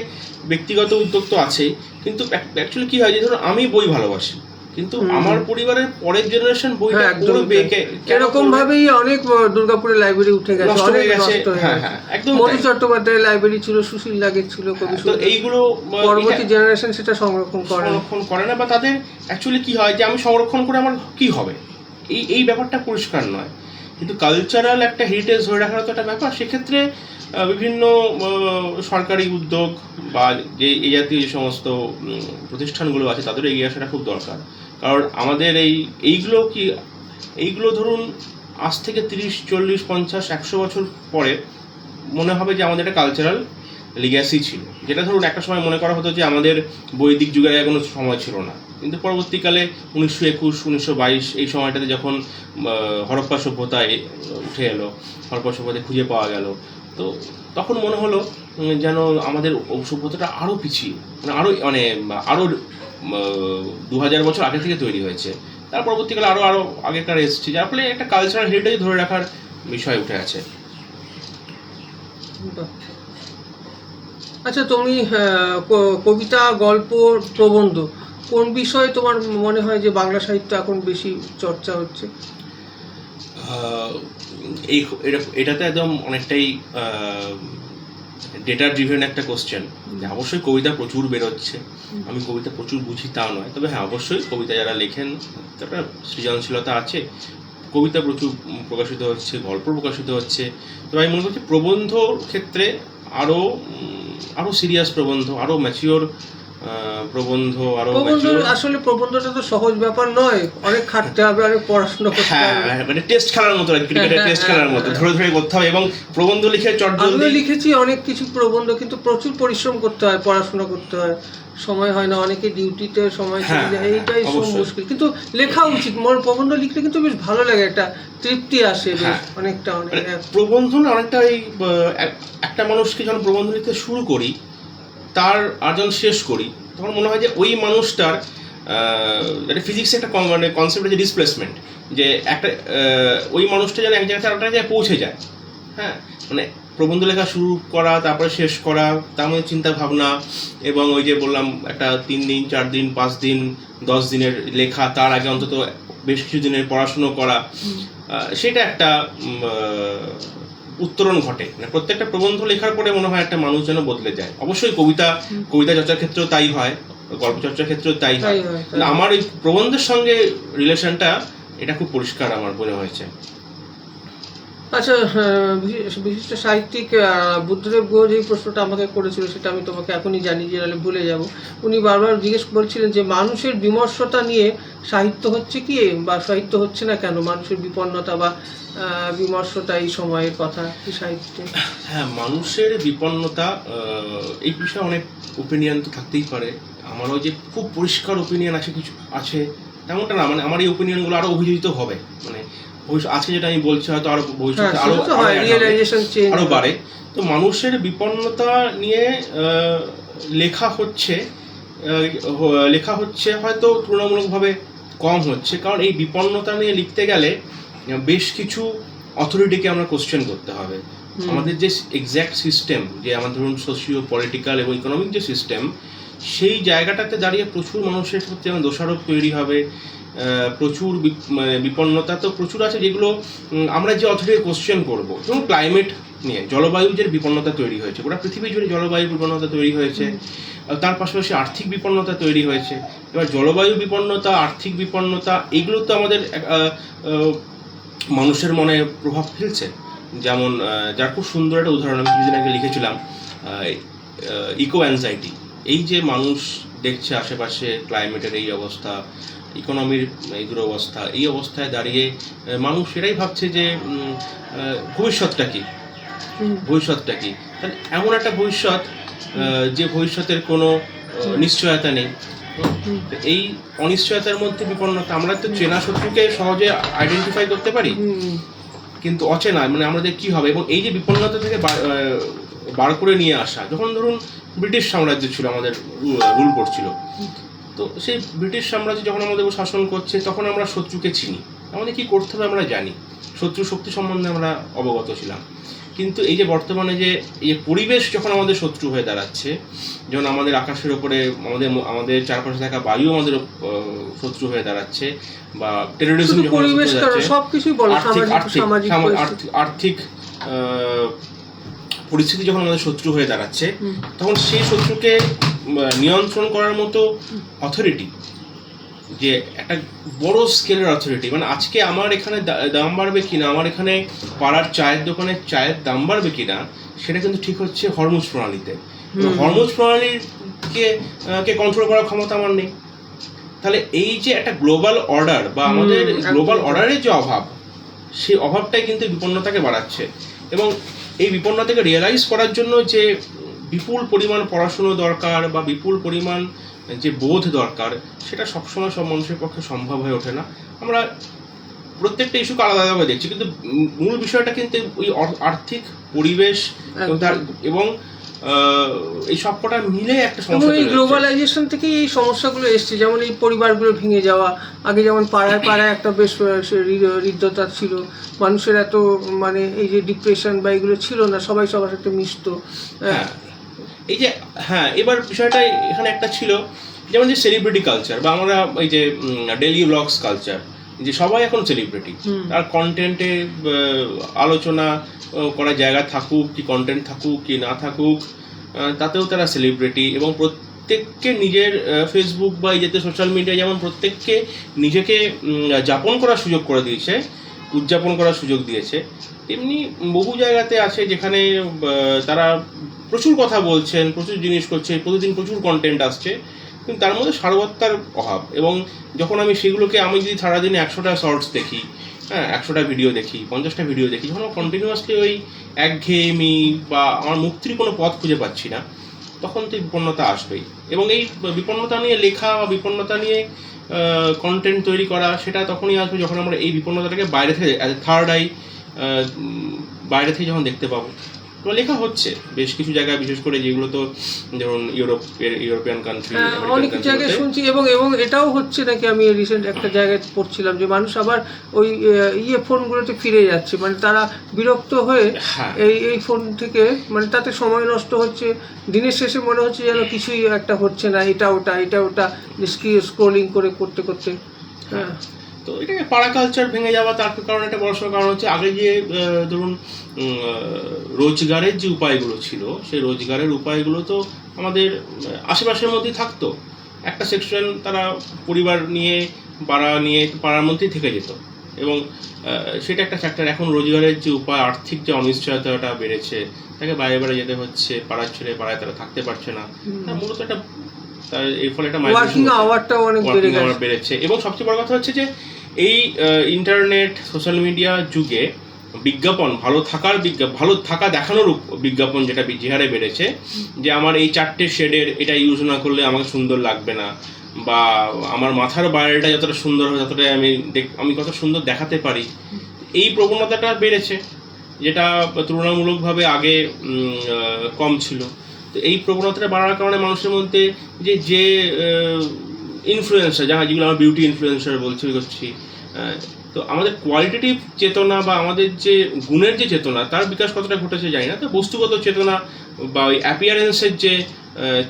ব্যক্তিগত উদ্যোগ তো আছেই, কিন্তু অ্যাকচুয়ালি কি হয় যে ধরুন আমি বই ভালোবাসি, কিন্তু আমার পরিবারের পরের জেনারেশন বইটা পড়বে, এরকম ভাবেই অনেক দুর্গাপুরের লাইব্রেরি উঠে গেছে, অনেক নষ্ট হয়ে গেছে। একদম মধু চট্টোপাধ্যায়ের লাইব্রেরি ছিল, সুশীল লাগের ছিল, কবি তো এইগুলো পরবর্তী জেনারেশন সেটা সংরক্ষণ করে না, বা তাদের অ্যাকচুয়ালি কি হয় যে আমি সংরক্ষণ করে আমার কি হবে, এই ব্যাপারটা পরিষ্কার নয়। কিন্তু কালচারাল একটা হেরিটেজ ধরে রাখার তো একটা ব্যাপার, সেক্ষেত্রে বিভিন্ন সরকারি উদ্যোগ বা যে এই জাতীয় যে সমস্ত প্রতিষ্ঠানগুলো আছে তাদের এগিয়ে আসাটা খুব দরকার। কারণ আমাদের এইগুলো ধরুন আজ থেকে 30, 40, 50, 100 বছর পরে মনে হবে যে আমাদের একটা কালচারাল লিগ্যাসি ছিল, যেটা ধরুন একটা সময় মনে করা হতো যে আমাদের বৈদিক যুগের কোনো সময় ছিল না, কিন্তু পরবর্তীকালে 1921, 1922 এই সময়টাতে যখন হরপ্পা সভ্যতা উঠে এলো, হরপ্পা সভ্যতা খুঁজে পাওয়া গেল, তো তখন মনে হলো যেন আমাদের সভ্যতাটা আরও পিছিয়ে, মানে আরও 2000 বছর আগে থেকে তৈরি হয়েছে, তার পরবর্তীকালে আরও আগেকার এসছে, যার ফলে একটা কালচারাল হেরিটেজ ধরে রাখার বিষয় উঠে আছে। আচ্ছা, তুমি কবিতা, গল্প, প্রবন্ধ কোন বিষয়ে তোমার মনে হয় যে বাংলা সাহিত্য এখন বেশি চর্চা হচ্ছে? এটাতে একদম অনেকটাই ডেটা ড্রিভেন একটা কোশ্চেন। অবশ্যই কবিতা প্রচুর বেরোচ্ছে, আমি কবিতা প্রচুর বুঝি তা নয়, তবে হ্যাঁ অবশ্যই কবিতা যারা লেখেন তারা সৃজনশীলতা আছে, কবিতা প্রচুর প্রকাশিত হচ্ছে, গল্প প্রকাশিত হচ্ছে। তবে আমি মনে করছি প্রবন্ধ ক্ষেত্রে আরো সিরিয়াস প্রবন্ধ, আরো ম্যাচিওর প্রবন্ধ, আসলে প্রবন্ধটা তো সহজ ব্যাপার নয়, অনেক খাটতে হবে, অনেক পড়াশোনা করতে হবে, মানে টেস্ট খেলার মতো, ক্রিকেটের টেস্ট খেলার মতো ধরে ধরে করতে হবে এবং প্রবন্ধ লিখে আমি লিখেছি অনেক কিছু প্রবন্ধ, কিন্তু প্রচুর পরিশ্রম করতে হয়, পড়াশোনা করতে হয়, সময় হয় না, অনেকে ডিউটিতে সময় চলে যায়, এইটাই মুশকিল। কিন্তু লেখা উচিত, প্রবন্ধ লিখলে কিন্তু বেশ ভালো লাগে, একটা তৃপ্তি আসে অনেকটা। প্রবন্ধ না অনেকটা একটা মানুষকে যখন প্রবন্ধ লিখতে শুরু করি, তার আর যখন শেষ করি, তখন মনে হয় যে ওই মানুষটার একটা ফিজিক্সে একটা মানে কনসেপ্ট আছে ডিসপ্লেসমেন্ট, যে একটা ওই মানুষটা যেন এক জায়গা থেকে আরেকটা জায়গায় পৌঁছে যায়। হ্যাঁ, মানে প্রবন্ধ লেখা শুরু করা, তারপরে শেষ করা, তার মধ্যে চিন্তা ভাবনা, এবং ওই যে বললাম একটা 3 দিন, 4 দিন, 5 দিন, 10 দিনের লেখা, তার আগে অন্তত বেশ কিছু দিনের পড়াশুনো করা, সেটা একটা উত্তরণ ঘটে। মানে প্রত্যেকটা প্রবন্ধ লেখার পরে মনে হয় একটা মানুষ যেন বদলে যায়। অবশ্যই কবিতা চর্চার ক্ষেত্রেও তাই হয়, গল্প চর্চার ক্ষেত্রেও তাই হয়। আমার এই প্রবন্ধের সঙ্গে রিলেশনটা এটা খুব পরিষ্কার আমার মনে হয়েছে। আচ্ছা, বিশিষ্ট সাহিত্যিক বুদ্ধদেব গুহ যে প্রশ্নটা আমাকে করেছিল সেটা আমি তোমাকে এখনই জানি, যে নাহলে ভুলে যাব। উনি বারবার জিজ্ঞেস করছিলেন যে মানুষের বিমর্ষতা নিয়ে সাহিত্য হচ্ছে কি, বা সাহিত্য হচ্ছে না কেন, মানুষের বিপন্নতা বা বিমর্ষতা এই সময়ের কথা কি সাহিত্যে? হ্যাঁ, মানুষের বিপন্নতা এই বিষয়ে অনেক ওপিনিয়ন তো থাকতেই পারে। আমারও যে খুব পরিষ্কার ওপিনিয়ন কিছু আছে তেমনটা না, মানে আমার এই ওপিনিয়নগুলো আরো অভিযোজিত হবে, মানে আজকে যেটা আমি বলছি হয়তো আরো ভবিষ্যতে আরো বাড়ে। তো মানুষের বিপন্নতা নিয়ে লেখা হচ্ছে হয়তো তুলনামূলকভাবে কম হচ্ছে, কারণ এই বিপন্নতা নিয়ে লিখতে গেলে বেশ কিছু অথরিটিকে আমরা কোশ্চেন করতে হবে। আমাদের যে এক্স্যাক্ট সিস্টেম, যে আমাদের ধরুন সোশিও পলিটিক্যাল এবং ইকোনমিক যে সিস্টেম, সেই জায়গাটাতে দাঁড়িয়ে প্রচুর মানুষের ক্ষেত্রে যেমন দোষারোপ তৈরি হবে, প্রচুর বিপন্নতা তো প্রচুর আছে, যেগুলো আমরা যে অথরিটি কোশ্চেন করবো। যেমন নিয়ে জলবায়ু যে বিপন্নতা তৈরি হয়েছে, গোটা পৃথিবী জুড়ে জলবায়ু বিপন্নতা তৈরি হয়েছে, তার পাশাপাশি আর্থিক বিপন্নতা তৈরি হয়েছে। এবার জলবায়ু বিপন্নতা, আর্থিক বিপন্নতা, এগুলো তো আমাদের মানুষের মনে প্রভাব ফেলছে। যেমন যার খুব সুন্দর একটা উদাহরণ আমি কিছুদিন আগে লিখেছিলাম, ইকো অ্যাংজাইটি। এই যে মানুষ দেখছে আশেপাশে ক্লাইমেটের এই অবস্থা, ইকোনমির এই দুরবস্থা, এই অবস্থায় দাঁড়িয়ে মানুষ এটাই ভাবছে যে ভবিষ্যৎটা কি, ভবিষ্যৎটা কি। তাহলে এমন একটা ভবিষ্যৎ যে ভবিষ্যতের কোনো নিশ্চয়তা নেই। এই অনিশ্চয়তার মধ্যে বিপন্নতা, আমরা তো চেনা শত্রুকে সহজে আইডেন্টিফাই করতে পারি, কিন্তু অচেনা মানে আমাদের কি হবে। এবং এই যে বিপন্নতা থেকে বার করে নিয়ে আসা, যখন ধরুন ব্রিটিশ সাম্রাজ্য ছিল, আমাদের রুল করছিল, তো সেই ব্রিটিশ সাম্রাজ্য যখন আমাদের শাসন করছে, তখন আমরা শত্রুকে চিনি, আমাদের কি করতে হবে আমরা জানি, শত্রু শক্তি সম্বন্ধে আমরা অবগত ছিলাম। কিন্তু এই যে বর্তমানে যে এই পরিবেশ যখন আমাদের শত্রু হয়ে দাঁড়াচ্ছে, যেমন আমাদের আকাশের ওপরে আমাদের চারপাশে থাকা বায়ু আমাদের শত্রু হয়ে দাঁড়াচ্ছে, বা টেরোরিজম যখন আর্থিক পরিস্থিতি যখন আমাদের শত্রু হয়ে দাঁড়াচ্ছে, তখন সেই শত্রুকে নিয়ন্ত্রণ করার মতো অথরিটি, যে একটা বড় স্কেলের অথরিটি, মানে আজকে আমার এখানে দাম বাড়বে কিনা, আমার এখানে পাড়ার চায়ের দোকানে চায়ের দাম বাড়বে কিনা, সেটা কিন্তু ঠিক হচ্ছে হরমুজ প্রণালীতে। হরমুজ প্রণালীকে কন্ট্রোল করার ক্ষমতা আমার নেই। তাহলে এই যে একটা গ্লোবাল অর্ডার বা আমাদের গ্লোবাল অর্ডারের যে অভাব, সেই অভাবটাই কিন্তু বিপন্নতাকে বাড়াচ্ছে। এবং এই বিপন্নতাকে রিয়েলাইজ করার জন্য যে বিপুল পরিমাণ পড়াশুনো দরকার বা বিপুল পরিমাণ যে বোধ দরকার, সেটা সবসময় সব মানুষের পক্ষে সম্ভব হয়ে ওঠে না। আমরা প্রত্যেকটা ইস্যুকে আলাদাভাবে দেখছি, কিন্তু মূল বিষয়টা কিন্তু ওই আর্থিক পরিবেশ এবং এই সবকটা মিলে একটা সমস্যা। এই গ্লোবালাইজেশন থেকেই এই সমস্যাগুলো এসছে। যেমন এই পরিবারগুলো ভেঙে যাওয়া, আগে যেমন পাড়ায় পাড়ায় একটা বেশ হৃদ্যতা ছিল, মানুষের এত মানে এই যে ডিপ্রেশন বা এগুলো ছিল না, সবাই সবার সাথে মিশতো। এই যে এবার বিষয়টা এখানে একটা ছিল, যেমন যে সেলিব্রিটি কালচার বা আমরা এই যে ডেইলি ব্লগস কালচার, যে সবাই এখন সেলিব্রিটি, তার কন্টেন্টে আলোচনা করার জায়গা থাকুক কি কন্টেন্ট থাকুক কি না থাকুক, তাতেও তারা সেলিব্রিটি। এবং প্রত্যেককে নিজের ফেসবুক বা এই জাতীয় সোশ্যাল মিডিয়া যেমন প্রত্যেককে নিজেকে যাপন করার সুযোগ করে দিয়েছে, উদযাপন করার সুযোগ দিয়েছে, তেমনি বহু জায়গাতে আছে যেখানে তারা প্রচুর কথা বলছেন, প্রচুর জিনিস করছে, প্রতিদিন প্রচুর কন্টেন্ট আসছে, কিন্তু তার মধ্যে সারবত্তার অভাব। এবং যখন আমি সেগুলোকে, আমি যদি সারাদিনে 100টা শর্টস দেখি, 100টা ভিডিও দেখি, 50টা ভিডিও দেখি, যখন আমার কন্টিনিউয়াসলি ওই একঘেয়েমি বা আমার মুক্তির কোনো পথ খুঁজে পাচ্ছি না, তখন তো বিপন্নতা আসবেই। এবং এই বিপন্নতা নিয়ে লেখা বা বিপন্নতা নিয়ে কন্টেন্ট তৈরি করা, সেটা তখনই আসবে যখন আমরা এই বিপন্নতাটাকে বাইরে থেকে থার্ড আই বাইরে থেকে যখন দেখতে পাবো। তো লেখা হচ্ছে বেশ কিছু জায়গায়, বিশেষ করে যেগুলো তো যেমন ইউরোপিয়ান কান্ট্রি, অনেক জায়গায় শুনছি। এবং এটাও হচ্ছে নাকি, আমি রিসেন্ট একটা জায়গায় পড়ছিলাম যে মানুষ আবার ওই ফোনগুলোতে ফিরে যাচ্ছে, মানে তারা বিরক্ত হয়ে এই ফোন থেকে, মানে তাতে সময় নষ্ট হচ্ছে, দিনের শেষে মনে হচ্ছে যেন কিছুই একটা হচ্ছে না, এটা ওটা স্ক্রোলিং করতে করতে। তো এটাকে পাড়া কালচার ভেঙে যাওয়া, তার কারণ একটা বড় কারণ হচ্ছে আগে যে ধরুন রোজগারের যে উপায়গুলো ছিল, সেই রোজগারের উপায়গুলো তো আমাদের আশেপাশের মধ্যেই থাকতো। একটা সেকশন তারা পরিবার নিয়ে পাড়ার মধ্যেই থেকে যেত, এবং সেটা একটা ফ্যাক্টর। এখন রোজগারের যে উপায়, আর্থিক যে অনিশ্চয়তাটা বেড়েছে, তাকে বাইরে বাইরে যেতে হচ্ছে, পাড়ার ছেলে পাড়ায় তারা থাকতে পারছে না, মূলত একটা তার এর ফলে একটা ওয়ার্কিং আওয়ারটাও অনেক বেড়েছে। এবং সবচেয়ে বড় কথা হচ্ছে যে এই ইন্টারনেট সোশ্যাল মিডিয়া যুগে বিজ্ঞাপন, ভালো থাকা দেখানোর বিজ্ঞাপন যেটা যে হারে বেড়েছে, যে আমার এই 4টে শেডের এটা ইউজ না করলে আমাকে সুন্দর লাগবে না, বা আমার মাথার বাইরেটা যতটা সুন্দর হবে ততটাই আমি কত সুন্দর দেখাতে পারি, এই প্রবণতাটা বেড়েছে, যেটা তুলনামূলকভাবে আগে কম ছিল। তো এই প্রবণতাটা বাড়ার কারণে মানুষের মধ্যে যে ইনফ্লুয়েন্সার, যেগুলো আমরা বিউটি ইনফ্লুয়েন্সার করছি, তো আমাদের কোয়ালিটেটিভ চেতনা বা আমাদের যে গুণের যে চেতনা, তার বিকাশ কতটা ঘটেছে জানি না। তো বস্তুগত চেতনা বা ওই অ্যাপিয়ারেন্সের যে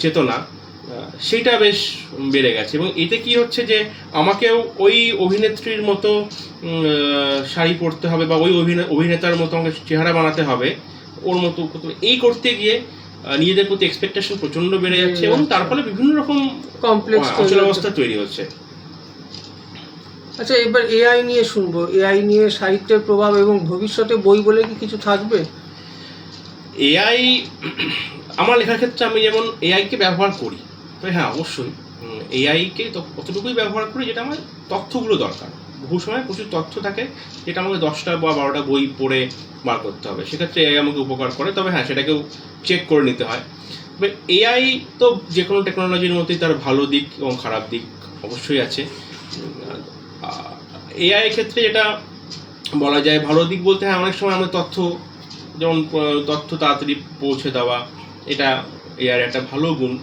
চেতনা, সেইটা বেশ বেড়ে গেছে। এবং এতে কি হচ্ছে যে আমাকেও ওই অভিনেত্রীর মতো শাড়ি পরতে হবে, বা ওই অভিনেতার মতো আমাকে চেহারা বানাতে হবে, ওর মতো এই করতে গিয়ে নিজেদের প্রতি এক্সপেকটেশন প্রচন্ড বেড়ে যাচ্ছে এবং তার ফলে বিভিন্ন রকম কমপ্লেক্স অচলাবস্থা তৈরি হচ্ছে। আচ্ছা, এবার এআই নিয়ে শুনবো। এআই নিয়ে সাহিত্যের প্রভাব এবং ভবিষ্যতে বই বলে কি কিছু থাকবে? এআই আমার লেখার ক্ষেত্রে আমি যেমন এআইকে ব্যবহার করি, তবে হ্যাঁ অবশ্যই এআইকে অতটুকুই ব্যবহার করি যেটা আমার তথ্যগুলো দরকার। বহু সময় প্রচুর তথ্য থাকে যেটা আমাকে 10টা বা 12টা বই পড়ে বার করতে হবে, সেক্ষেত্রে এআই আমাকে উপকার করে। তবে হ্যাঁ, সেটাকেও চেক করে নিতে হয়। তবে এআই তো যে কোনো টেকনোলজির মধ্যেই তার ভালো দিক এবং খারাপ দিক অবশ্যই আছে। এআই ক্ষেত্রে যেটা বলা যায় ভালো দিক বলতে, হ্যাঁ অনেক সময় আমাদের তথ্য যেমন তথ্য তাড়াতাড়ি পৌঁছে দেওয়া, এটা এআই একটা ভালো গুণ।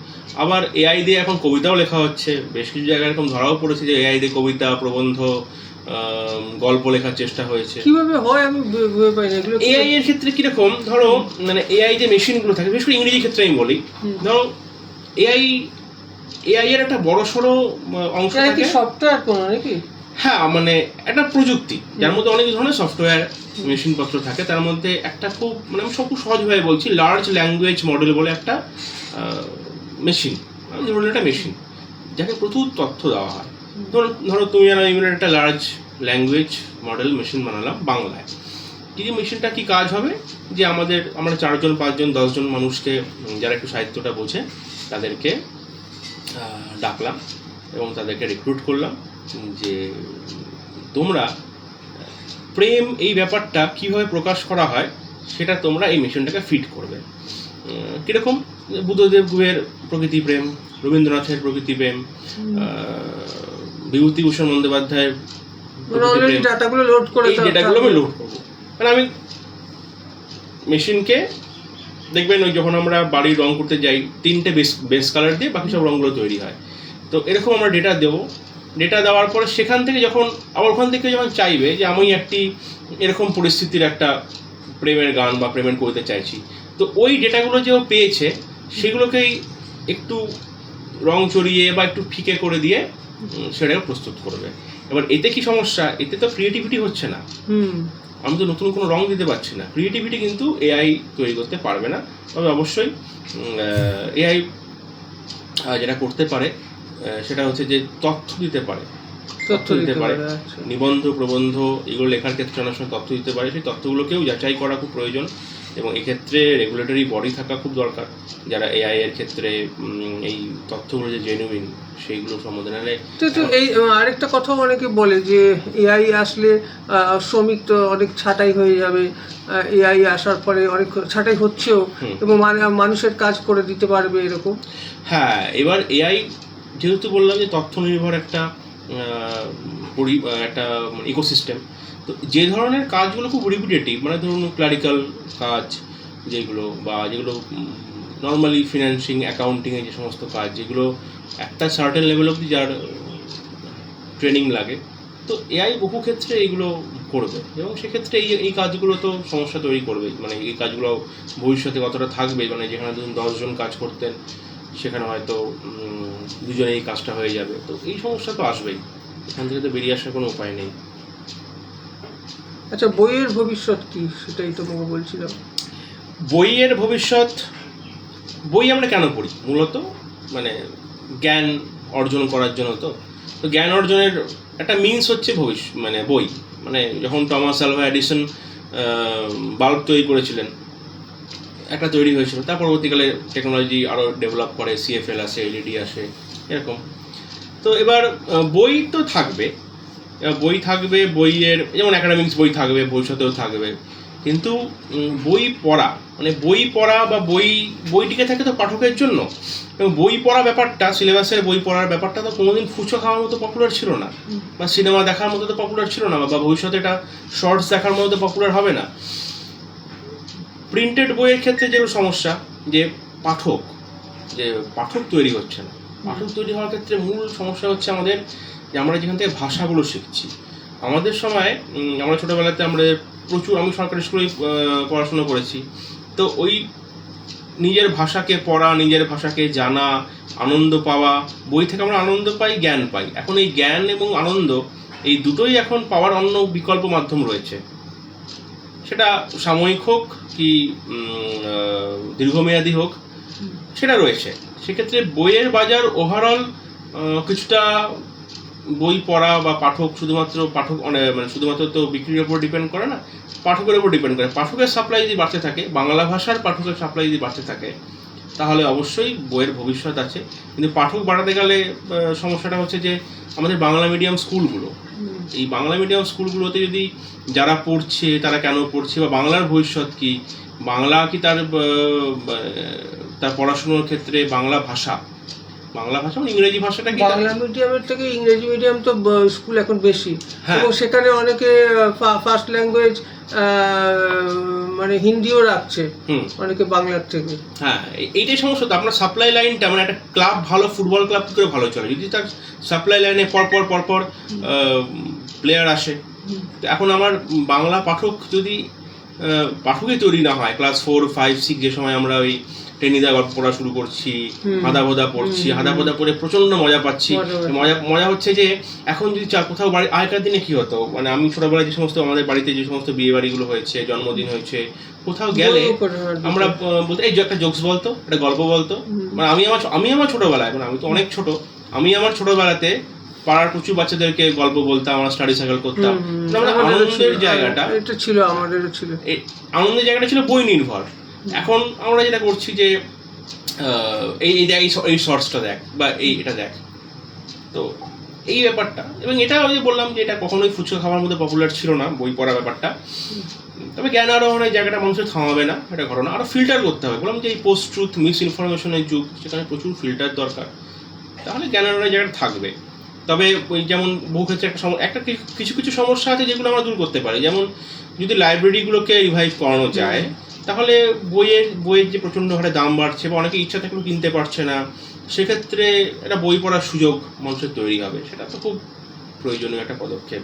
আবার এআই দিয়ে এখন কবিতাও লেখা হচ্ছে, বেশ কিছু জায়গায় এরকম ধরাও পড়েছে যে এআই দিয়ে কবিতা, প্রবন্ধ, গল্প লেখার চেষ্টা হয়েছে। কিভাবে হয় আমি ভেবে পাই না এগুলো। এআই এর ক্ষেত্রে কিরকম, ধরো মানে এআই যে মেশিনগুলো থাকে, বিশেষ করে ইংরেজি ক্ষেত্রে আমি বলি, ধরো এআই এর একটা বড় সড়ো অংশ থাকে সফটওয়্যার কোনো নাকি? হ্যাঁ, মানে একটা প্রযুক্তি যার মধ্যে অনেক ধরনের সফটওয়্যার মেশিনপত্র থাকে। তার মধ্যে একটা খুব মানে আমি খুব সহজভাবে বলছি, লার্জ ল্যাঙ্গুয়েজ মডেল বলে একটা মেশিন, ধরুন একটা মেশিন যাকে প্রচুর তথ্য দেওয়া হয়। ধরো তুমি আর আমি একটা লার্জ ল্যাঙ্গুয়েজ মডেল মেশিন বানালাম বাংলায়। এই মেশিনটা কি কাজ হবে যে আমরা 4জন 5জন 10জন মানুষকে যারা একটু সাহিত্যটা বোঝে তাদেরকে ডাকলাম এবং তাদেরকে রিক্রুট করলাম যে তোমরা প্রেম এই ব্যাপারটা কিভাবে প্রকাশ করা হয় সেটা তোমরা এই মেশিনটাকে ফিট করবে। কিরকম, বুদ্ধদেবের প্রকৃতি প্রেম, রবীন্দ্রনাথের প্রকৃতি প্রেম, বিভূতিভূষণ বন্দ্যোপাধ্যায়ের ডাটাগুলো লোড করে এই ডেটাগুলো আমি লোড করবো। মানে আমি মেশিনকে দেখবেন ওই যখন আমরা বাড়ির রং করতে যাই 3টে বেস কালার দিয়ে বাকি সব রঙগুলো তৈরি হয়। তো এরকম আমরা ডেটা দেবো। ডেটা দেওয়ার পরে সেখান থেকে যখন আবার ওখান থেকে যখন চাইবে যে আমি একটি এরকম পরিস্থিতির একটা প্রেমের গান বা প্রেমের কবিতা চাইছি, তো ওই ডেটাগুলো যে পেয়েছে সেগুলোকেই একটু রং চড়িয়ে বা একটু ফিকে করে দিয়ে সেটাকে প্রস্তুত করবে। এবার এতে কি সমস্যা, এতে তো ক্রিয়েটিভিটি হচ্ছে না, আমি তো নতুন কোনো রং দিতে পারছি না। ক্রিয়েটিভিটি কিন্তু এআই তৈরি করতে পারবে না। তবে অবশ্যই এআই যেটা করতে পারে সেটা হচ্ছে যে তথ্য দিতে পারে, নিবন্ধ, প্রবন্ধ এগুলো লেখার ক্ষেত্রে অনেক সময় তথ্য দিতে পারে। সেই তথ্যগুলোকেও যাচাই করা খুব প্রয়োজন এবং এক্ষেত্রে রেগুলেটরি বডি থাকা খুব দরকার যারা এআই এর ক্ষেত্রে এই তথ্যগুলো যে জেনুইন সেইগুলো সম্বন্ধে। নাহলে তো এই আরেকটা কথা অনেকে বলে যে এআই আসলে শ্রমিক তো অনেক ছাঁটাই হয়ে যাবে, এআই আসার পরে অনেক ছাঁটাই হচ্ছেও এবং মানুষের কাজ করে দিতে পারবে এরকম। হ্যাঁ, এবার এআই যেহেতু বললাম যে তথ্য নির্ভর একটা ইকোসিস্টেম, তো যে ধরনের কাজগুলো খুব রিপিটেটিভ, মানে ধরুন ক্লারিক্যাল কাজ যেগুলো বা যেগুলো নর্মালি ফিন্যান্সিং, অ্যাকাউন্টিংয়ে যে সমস্ত কাজ যেগুলো একটা সার্টেন লেভেল অবধি যার ট্রেনিং লাগে, তো এআই বহু ক্ষেত্রে এইগুলো করবে এবং সেক্ষেত্রে এই কাজগুলো তো সমস্যা তৈরি করবে। মানে এই কাজগুলো ভবিষ্যতে কতটা থাকবে, মানে যেখানে ধরুন 10জন কাজ করতেন সেখানে হয়তো 2জনে এই কাজটা হয়ে যাবে। তো এই সমস্যা তো আসবেই, এখান থেকে তো বেরিয়ে আসার কোনো উপায় নেই। আচ্ছা, বইয়ের ভবিষ্যৎ কি সেটাই তোমাকে বলছিলাম। বইয়ের ভবিষ্যৎ, বই আমরা কেন পড়ি? মূলত মানে জ্ঞান অর্জন করার জন্য। তো জ্ঞান অর্জনের একটা মিনস হচ্ছে মানে বই। মানে যখন টমাস আলভা এডিসন বাল্ব তৈরি করেছিলেন, একটা তৈরি হয়েছিল, তার পরবর্তীকালে টেকনোলজি আরও ডেভেলপ করে, সিএফএল আসে, এলইডি আসে, এরকম। তো এবার বই তো থাকবে, বইয়ের যেমন একাডেমিক্স বই থাকবে, ভবিষ্যতেও থাকবে, কিন্তু বই পড়া বা বইটিকে থাকে তো পাঠকের জন্য। এবং বই পড়া ব্যাপারটা, সিলেবাসের বই পড়ার ব্যাপারটা তো কোনোদিন ফুচকা খাওয়ার মতো পপুলার ছিল না, বা সিনেমা দেখার মতো তো পপুলার ছিল না, বা ভবিষ্যতে এটা শর্টস দেখার মতো তো পপুলার হবে না। প্রিন্টেড বইয়ের ক্ষেত্রে যেরকম সমস্যা যে পাঠক তৈরি হচ্ছে না। পাঠক তৈরি হওয়ার ক্ষেত্রে মূল সমস্যা হচ্ছে আমাদের যে আমরা যেখান থেকে ভাষাগুলো শিখছি। আমাদের সময় আমরা ছোটোবেলাতে আমি সরকারি স্কুলে পড়াশোনা করেছি, তো ওই নিজের ভাষাকে পড়া, নিজের ভাষাকে জানা, আনন্দ পাওয়া, বই থেকে আমরা আনন্দ পাই, জ্ঞান পাই। এখন এই জ্ঞান এবং আনন্দ এই দুটোই এখন পাওয়ার অন্য বিকল্প মাধ্যম রয়েছে, সেটা সাময়িক হোক কি দীর্ঘমেয়াদী হোক, সেটা রয়েছে। সেক্ষেত্রে বইয়ের বাজার ওভারঅল কিছুটা বই পড়া বা পাঠক মানে শুধুমাত্র তো বিক্রির উপর ডিপেন্ড করে না, পাঠকের উপর ডিপেন্ড করে। পাঠকের সাপ্লাই যদি বাড়তে থাকে, বাংলা ভাষার পাঠকের সাপ্লাই যদি বাড়তে থাকে, তাহলে অবশ্যই বইয়ের ভবিষ্যৎ আছে। কিন্তু পাঠক বাড়াতে গেলে সমস্যাটা হচ্ছে যে আমাদের বাংলা মিডিয়াম স্কুলগুলো, এই বাংলা মিডিয়াম স্কুলগুলোতে যদি যারা পড়ছে তারা কেন পড়ছে, বা বাংলার ভবিষ্যৎ কি, বাংলা কি তার পড়াশুনোর ক্ষেত্রে বাংলা ভাষা মানে ইংরেজি ভাষাটা কি, বাংলা মিডিয়ামের থেকে ইংরেজি মিডিয়াম তো স্কুল এখন বেশি, হ্যাঁ। এবং সেখানে অনেকে ফার্স্ট ল্যাঙ্গুয়েজ মানে হিন্দিও রাখছে অনেকে বাংলার থেকে। হ্যাঁ, এইটাই সমস্যা। তো আপনার সাপ্লাই লাইনটা, মানে একটা ক্লাব, ভালো ফুটবল ক্লাব কি করে ভালো চলে যদি তার সাপ্লাই লাইনে পরপর প্লেয়ার আসে। এখন আমার বাংলা পাঠক যদি পাঠকই তৈরি না হয়, ক্লাস 4, 5, 6 যে সময় আমরা ওই টেনিদা গল্প পড়া শুরু করছি, হাদাভোদা পড়ছি, হাদাভোদা পড়ে প্রচন্ড মজা পাচ্ছি। মজা হচ্ছে যে এখন যদি কোথাও বাড়ি, আগেকার দিনে কি হতো, মানে আমি ছোটবেলায় যে সমস্ত আমাদের বাড়িতে যে সমস্ত বিয়ে বাড়িগুলো হয়েছে, জন্মদিন হয়েছে, কোথাও গেলে আমরা বলতে এই যে একটা জোকস বলতো, একটা গল্প বলতো। মানে আমি আমার ছোটবেলায়, মানে আমি তো অনেক ছোট, আমি আমার ছোটবেলাতে পাড়ার প্রচুর বাচ্চাদেরকে গল্প বলতাম, আমরা স্টাডি সার্কেল করতাম। আনন্দের জায়গাটা এটা ছিল, আমাদেরও ছিল, আনন্দের জায়গাটা ছিল বই নির্ভর। এখন আমরা যেটা করছি যে এই শর্টসটা দেখ, বা এটা দেখ, তো এই ব্যাপারটা। এবং এটা ওই যে বললাম যে এটা কখনোই ফুচকা খাওয়ার মধ্যে পপুলার ছিল না, বই পড়া ব্যাপারটা। তবে জ্ঞান আরোহণের জায়গাটা মানুষের থামাবে না, এটা ঘটনা। আরো ফিল্টার করতে হবে। বললাম যে এই পোস্ট ট্রুথ মিস ইনফরমেশনের যুগ, সেখানে প্রচুর ফিল্টার দরকার, তাহলে জ্ঞান আরোহণের জায়গাটা থাকবে। তবে ওই যেমন বহু ক্ষেত্রে একটা কিছু সমস্যা আছে যেগুলো আমরা দূর করতে পারি। যেমন যদি লাইব্রেরিগুলোকে রিভাইভ করানো যায়, তাহলে বইয়ের যে প্রচণ্ড হারে দাম বাড়ছে, বা অনেকে ইচ্ছা থাকলেও কিনতে পারছে না, সেক্ষেত্রে একটা বই পড়ার সুযোগ মানুষের তৈরি হবে। সেটা তো খুব প্রয়োজনীয় একটা পদক্ষেপ।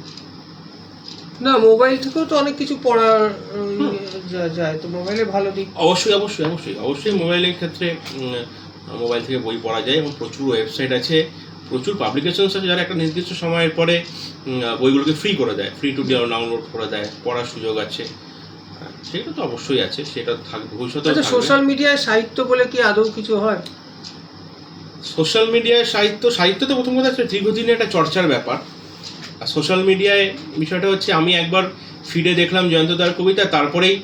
না, মোবাইল থেকেও তো অনেক কিছু পড়া যায়, তো মোবাইলে ভালো দিক। অবশ্যই মোবাইলের ক্ষেত্রে মোবাইল থেকে বই পড়া যায়, এবং প্রচুর ওয়েবসাইট আছে, প্রচুর পাবলিকেশনস আছে যারা একটা নির্দিষ্ট সময়ের পরে বইগুলোকে ফ্রি করে দেয়, ফ্রি টু ডাউনলোড করে দেয়, পড়ার সুযোগ আছে। সেটা তো অবশ্যই আছে, সেটা থাকবে ভবিষ্যতে। সোশ্যাল মিডিয়ায় সাহিত্য বলে কি আদৌ কিছু হয়? সোশ্যাল মিডিয়ায় সাহিত্য তো প্রথম কথা হচ্ছে দীর্ঘদিনের একটা চর্চার ব্যাপার। আর সোশ্যাল মিডিয়ায় বিষয়টা হচ্ছে, আমি একবার ফিডে দেখলাম জয়ন্তদার কবিতা, তারপরেই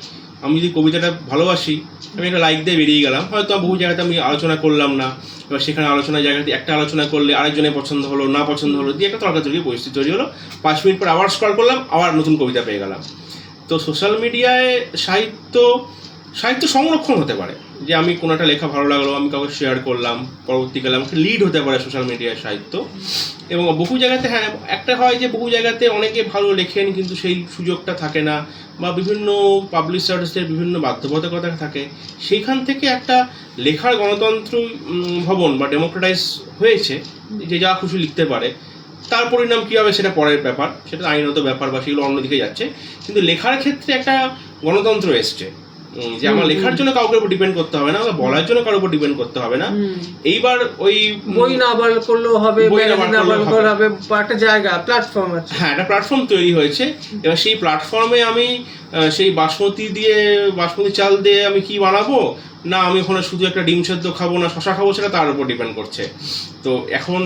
আমি যদি কবিতাটা ভালোবাসি, আমি একটা লাইক দিয়ে বেরিয়ে গেলাম। হয়তো বহু জায়গাতে আমি আলোচনা করলাম না, এবার সেখানে আলোচনার জায়গাতে একটা আলোচনা করলে আরেকজনের পছন্দ হলো, না পছন্দ হলো, দিয়ে একটা তর্কাতর্কি পরিস্থিতি তৈরি হলো। 5 মিনিট পর আবার স্ক্রল করলাম, আবার নতুন কবিতা পেয়ে গেলাম। তো সোশ্যাল মিডিয়ায় সাহিত্য সংরক্ষণ হতে পারে, যে আমি কোনো একটা লেখা ভালো লাগলো, আমি কাউকে শেয়ার করলাম, পরবর্তীকালে আমাকে লিড হতে পারে সোশ্যাল মিডিয়ায় সাহিত্য। এবং বহু জায়গাতে একটা হয় যে বহু জায়গাতে অনেকে ভালো লেখেন, কিন্তু সেই সুযোগটা থাকে না, বা বিভিন্ন পাবলিশার্সদের বিভিন্ন বাধ্যবাধকতা থাকে। সেইখান থেকে একটা লেখার গণতন্ত্র ভবন বা ডেমোক্রেটাইজ হয়েছে, যে যা খুশি লিখতে পারে। তার পরিণাম কী হবে সেটা পরের ব্যাপার, সেটা আইনত ব্যাপার, বা সেগুলো অন্যদিকে যাচ্ছে। কিন্তু লেখার ক্ষেত্রে একটা গণতন্ত্র এসছে, যে আমার লেখার জন্য কাউকে উপর ডিপেন্ড করতে হবে না, বা বলার জন্য কারোর উপর ডিপেন্ড করতে হবে না। এইবার ওই বই না বার করলেও হবে, একটা জায়গা, প্ল্যাটফর্ম আছে। হ্যাঁ, একটা প্ল্যাটফর্ম তৈরি হয়েছে। এবার সেই প্ল্যাটফর্মে আমি সেই বাসমতি চাল দিয়ে আমি কি বানাবো, না আমি ওখানে শুধু একটা ডিম সেদ্ধ খাবো, না শশা খাবো, সেটা তার উপর ডিপেন্ড করছে। তো এখন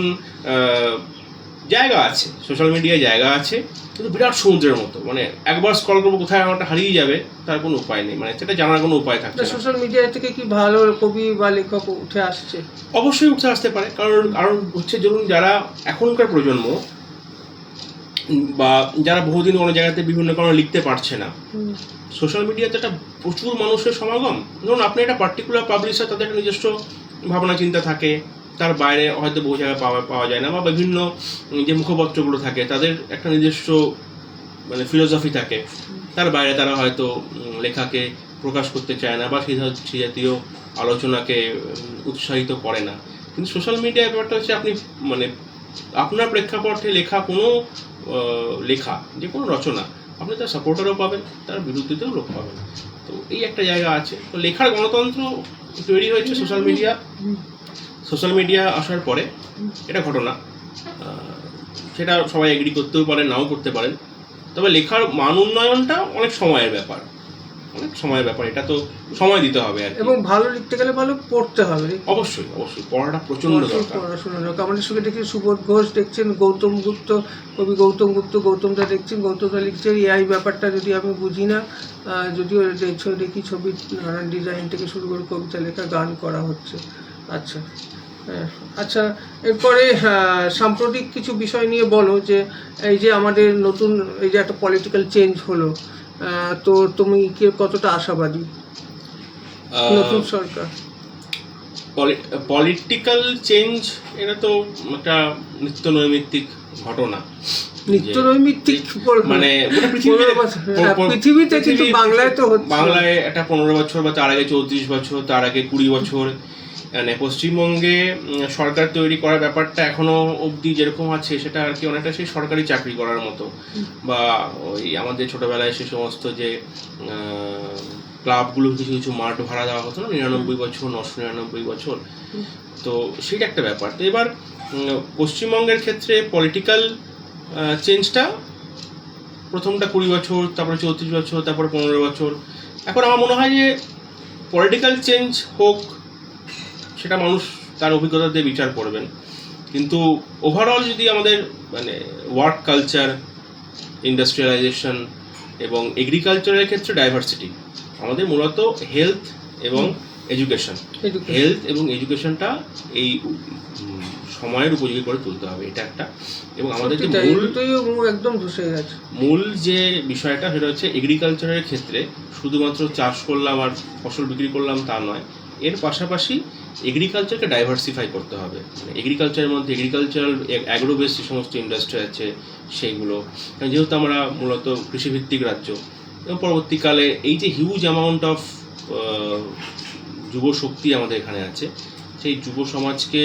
জায়গা আছে, সোশ্যাল মিডিয়ায় জায়গা আছে, কিন্তু বিরাট সমুদ্রের মতো। মানে একবার স্ক্রল করবো, কোথায় আমারটা হারিয়ে যাবে তার কোনো উপায় নেই, মানে সেটা জানার কোনো উপায় থাকছে না। সোশ্যাল মিডিয়া থেকে কি ভালো কবি বা লেখক উঠে আসছে? অবশ্যই উঠে আসতে পারে, কারণ হচ্ছে ধরুন যারা এখনকার প্রজন্ম, বা যারা বহুদিন কোনো জায়গাতে বিভিন্ন কারণে লিখতে পারছে না, সোশ্যাল মিডিয়াতে একটা প্রচুর মানুষের সমাগম। ধরুন আপনি একটা পার্টিকুলার পাবলিশার, তাদের একটা নিজস্ব ভাবনা চিন্তা থাকে, তার বাইরে হয়তো বহু জায়গায় পাওয়া যায় না, বা বিভিন্ন যে মুখপত্রগুলো থাকে তাদের একটা নিজস্ব মানে ফিলোসফি থাকে, তার বাইরে তারা হয়তো লেখাকে প্রকাশ করতে চায় না, বা সেই জাতীয় আলোচনাকে উৎসাহিত করে না। কিন্তু সোশ্যাল মিডিয়ায় ব্যাপারটা হচ্ছে, আপনি মানে আপনার প্রেক্ষাপটে লেখা কোনো লেখা, যে কোনো রচনা, আপনি তার সাপোর্টারও পাবেন, তার বিরুদ্ধেও লোক পাবেন। তো এই একটা জায়গা আছে। তো লেখার গণতন্ত্র তৈরি হয়েছে সোশ্যাল মিডিয়া আসার পরে, এটা ঘটনা। সেটা সবাই এগ্রি করতেও পারেন, নাও করতে পারেন। তবে লেখার মান উন্নয়নটা অনেক সময়ের ব্যাপার। অনেক সময়ের ব্যাপার, এটা তো সময় দিতে হবে আর কি। এবং ভালো লিখতে গেলে ভালো পড়তে হবে। অবশ্যই অবশ্যই পড়াটা প্রচন্ড দরকার। পড়াশোনা দরকার। আমাদের সঙ্গে দেখছি সুবোধ ঘোষ দেখছেন, গৌতম গুপ্ত, কবি গৌতম গুপ্ত, গৌতমদা দেখছেন, গৌতমদা লিখছেন। এই ব্যাপারটা যদি আমি বুঝি না, যদিও দেখি ছবি নানান ডিজাইন থেকে শুরু করে কবিতা লেখা, গান করা হচ্ছে। আচ্ছা, আচ্ছা, এরপরে সাম্প্রতিক কিছু বিষয় নিয়ে বলো, যে এই যে আমাদের নতুন এই যে একটা পলিটিক্যাল চেঞ্জ হলো, তো তুমি কি কতটা আশাবাদী নতুন সরকার? পলিটিক্যাল চেঞ্জ এটা তো একটা নিত্য নৈমিত্তিক ঘটনা। নিত্য নৈমিত্তিক মানে পৃথিবীতে, কিন্তু বাংলায় তো হচ্ছে। বাংলায় একটা 15 বছর বা তার আগে 34 বছর, তার আগে 20 বছর, মানে পশ্চিমবঙ্গে সরকার তৈরি করার ব্যাপারটা এখনো অবধি যেরকম আছে সেটা আর কি অনেকটা সেই সরকারি চাকরি করার মতো, বা ওই আমাদের ছোটবেলায় সে সমস্ত যে ক্লাবগুলো কিছু কিছু মাঠ ভাড়া দেওয়া হতো না, 99 বছর, 999 বছর, তো সেটা একটা ব্যাপার। তো এবার পশ্চিমবঙ্গের ক্ষেত্রে পলিটিক্যাল চেঞ্জটা প্রথমটা 20 বছর, তারপরে 34 বছর, তারপরে 15 বছর। এখন আমার মনে হয় যে পলিটিক্যাল চেঞ্জ হোক, সেটা মানুষ তার অভিজ্ঞতা দিয়ে বিচার করবেন, কিন্তু ওভারঅল যদি আমাদের মানে ওয়ার্ক কালচার, ইন্ডাস্ট্রিয়ালাইজেশন এবং এগ্রিকালচারের ক্ষেত্রে ডাইভার্সিটি, আমাদের মূলত হেলথ এবং এডুকেশন, হেলথ এবং এডুকেশনটা এই সময়ের উপযোগী করে তুলতে হবে, এটা একটা। এবং আমাদের যে মূল যে বিষয়টা সেটা হচ্ছে এগ্রিকালচারের ক্ষেত্রে শুধুমাত্র চাষ করলাম আর ফসল বিক্রি করলাম তা নয়, এর পাশাপাশি এগ্রিকালচারকে ডাইভার্সিফাই করতে হবে। মানে এগ্রিকালচারের মধ্যে এগ্রিকালচারাল অ্যাগ্রো বেসড যে সমস্ত ইন্ডাস্ট্রি আছে সেইগুলো, যেহেতু আমরা মূলত কৃষিভিত্তিক রাজ্য, এবং পরবর্তীকালে এই যে হিউজ অ্যামাউন্ট অফ যুব শক্তি আমাদের এখানে আছে, সেই যুব সমাজকে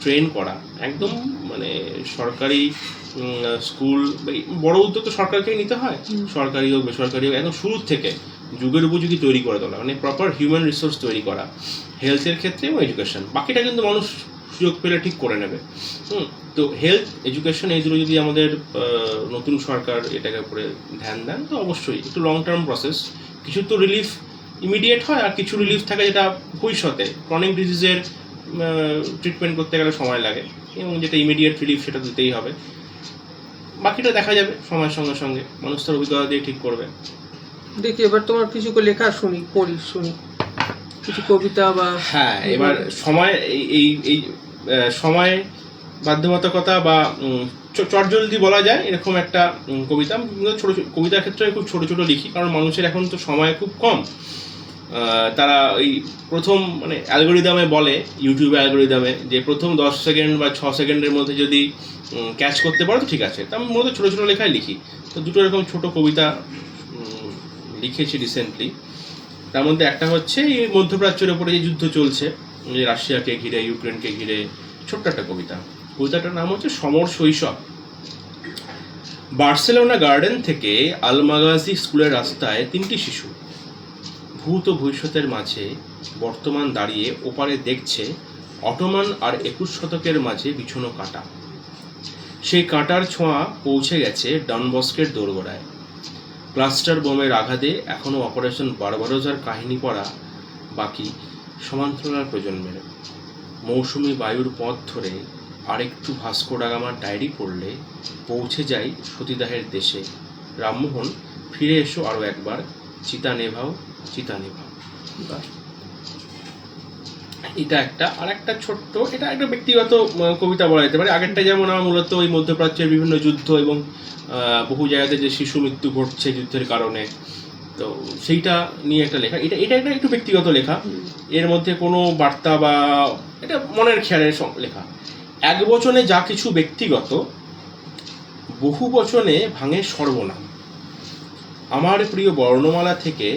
ট্রেন করা একদম মানে সরকারি স্কুল, বড় উদ্যোগ তো সরকারকেই নিতে হয়, সরকারি হোক বেসরকারি হোক, একদম শুরুর থেকে যুগের উপযোগী তৈরি করে তোলা, মানে প্রপার হিউম্যান রিসোর্স তৈরি করা হেলথের ক্ষেত্রে এবং এডুকেশন। বাকিটা কিন্তু মানুষ সুযোগ পেলে ঠিক করে নেবে। তো হেলথ, এডুকেশন এই দুটো যদি আমাদের নতুন সরকার এটাকে উপরে ধ্যান দেন, তো অবশ্যই একটু লং টার্ম প্রসেস, কিছু তো রিলিফ ইমিডিয়েট হয়, আর কিছু রিলিফ থাকে যেটা ভবিষ্যতে ক্রনিক ডিজিজের ট্রিটমেন্ট করতে গেলে সময় লাগে, এবং যেটা ইমিডিয়েট রিলিফ সেটা দিতেই হবে। বাকিটা দেখা যাবে সময়ের সঙ্গে সঙ্গে, মানুষ তার অভিজ্ঞতা দিয়ে ঠিক করবে। দেখি এবার তোমার কিছু লেখা পড়ি শুনি কিছু কবিতা বা। হ্যাঁ, এবার সময় এই সময় বাধ্যবাধকতা বা চটজলদি বলা যায় এরকম একটা কবিতা। ছোট কবিতার ক্ষেত্রে খুব ছোট ছোট লিখি, কারণ মানুষের এখন তো সময় খুব কম। তারা ওই প্রথম মানে অ্যালগোরিদমে বলে, ইউটিউবে অ্যালগোরিদমে, যে প্রথম 10 সেকেন্ড বা 6 সেকেন্ডের মধ্যে যদি ক্যাচ করতে পারো তো ঠিক আছে। তা আমি মূলত ছোটো ছোটো লেখায় লিখি। তো দুটো এরকম ছোটো কবিতা লিখেছি রিসেন্টলি। তার মধ্যে একটা হচ্ছে এই মধ্যপ্রাচ্যের ওপরে যে যুদ্ধ চলছে, যে রাশিয়াকে ঘিরে, ইউক্রেনকে ঘিরে, ছোট্ট একটা কবিতা। কবিতাটার নাম হচ্ছে সমর শৈশব। বার্সেলোনা গার্ডেন থেকে আলমাগাজি স্কুলের রাস্তায় 3টি শিশু ভূত ও ভবিষ্যতের মাঝে বর্তমান দাঁড়িয়ে ওপারে দেখছে অটোমান আর 21 শতকের মাঝে বিছানো কাঁটা। সেই কাঁটার ছোঁয়া পৌঁছে গেছে ডনবস্কের দোরগোড়ায়। ক্লাস্টার বোমের আঘাতে এখনও অপারেশন বারবারোজার কাহিনী পড়া বাকি সমান্তরাল প্রজন্মের। মৌসুমি বায়ুর পথ ধরে আরেকটু ভাস্কো ডা গামার ডায়েরি পড়লে পৌঁছে যাই সতীদাহের দেশে। রামমোহন, ফিরে এসো আরও একবার, চিতা নেভাও, চিতা নেভাও। এটা একটা। আর একটা ছোট্ট, এটা একটা ব্যক্তিগত কবিতা বলা যেতে পারে। আগেরটা যেমন আমার মূলত ওই মধ্যপ্রাচ্যের বিভিন্ন যুদ্ধ এবং বহু জায়গাতে যে শিশু মৃত্যু ঘটছে যুদ্ধের কারণে, তো সেইটা নিয়ে একটা লেখা। এটা একটা একটু ব্যক্তিগত লেখা, এর মধ্যে কোনো বার্তা বা এটা মনের খেয়ালের লেখা। এক বচনে যা কিছু ব্যক্তিগত, বহু বচনে ভাঙে সর্বনাম। আমার প্রিয় বর্ণমালা থেকে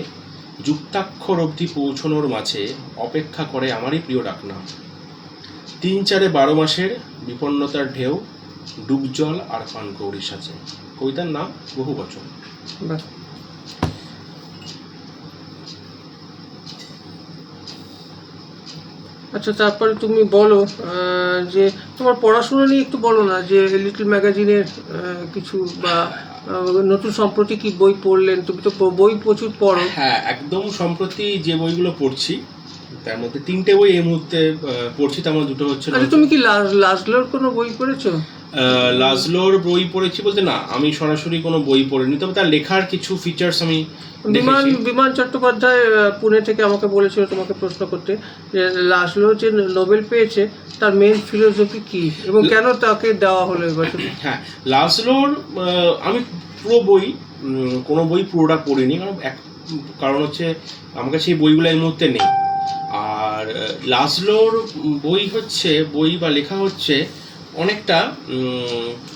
যুক্তাক্ষর অবধি পৌঁছনোর মাঝে অপেক্ষা করে আমারই প্রিয় ডাকনাম। 3-4 12 মাসের বিপন্নতার ঢেউ, ডুবজল আর পানকৌড়ির সাথে। কবিতার নাম বহু বচন। আচ্ছা, তারপরে তুমি বলো যে তোমার পড়াশোনা নিয়ে একটু বলো না, যে লিটল ম্যাগাজিনের কিছু বা নতুন সম্প্রতি কি বই পড়লেন? তুমি তো বই প্রচুর পড়ো। হ্যাঁ, একদম সম্প্রতি যে বইগুলো পড়ছি তার মধ্যে 3টে বই এই মুহূর্তে পড়ছি, তার মধ্যে 2টো হচ্ছে আচ্ছা, তুমি কি লাজলোর কোনো বই পড়েছো? লাজলোর বই পড়েছি বলতে না, আমি সরাসরি কোনো বই পড়িনি, তবে তার লেখার কিছু ফিচার্স আমি বিমান চট্টোপাধ্যায় পুনে থেকে আমাকে বলেছিল তোমাকে প্রশ্ন করতে যে লাজলো যে নোবেল পেয়েছে তার মেন ফিলোসফি কি এবং কেন তাকে দেওয়া হলো এবার। হ্যাঁ, লাজলোর আমি পুরো বই কোনো বই পুরোটা পড়িনি, কারণ হচ্ছে আমার কাছে এই বইগুলো এই মুহূর্তে নেই। আর লাজলোর বই বা লেখা হচ্ছে অনেকটা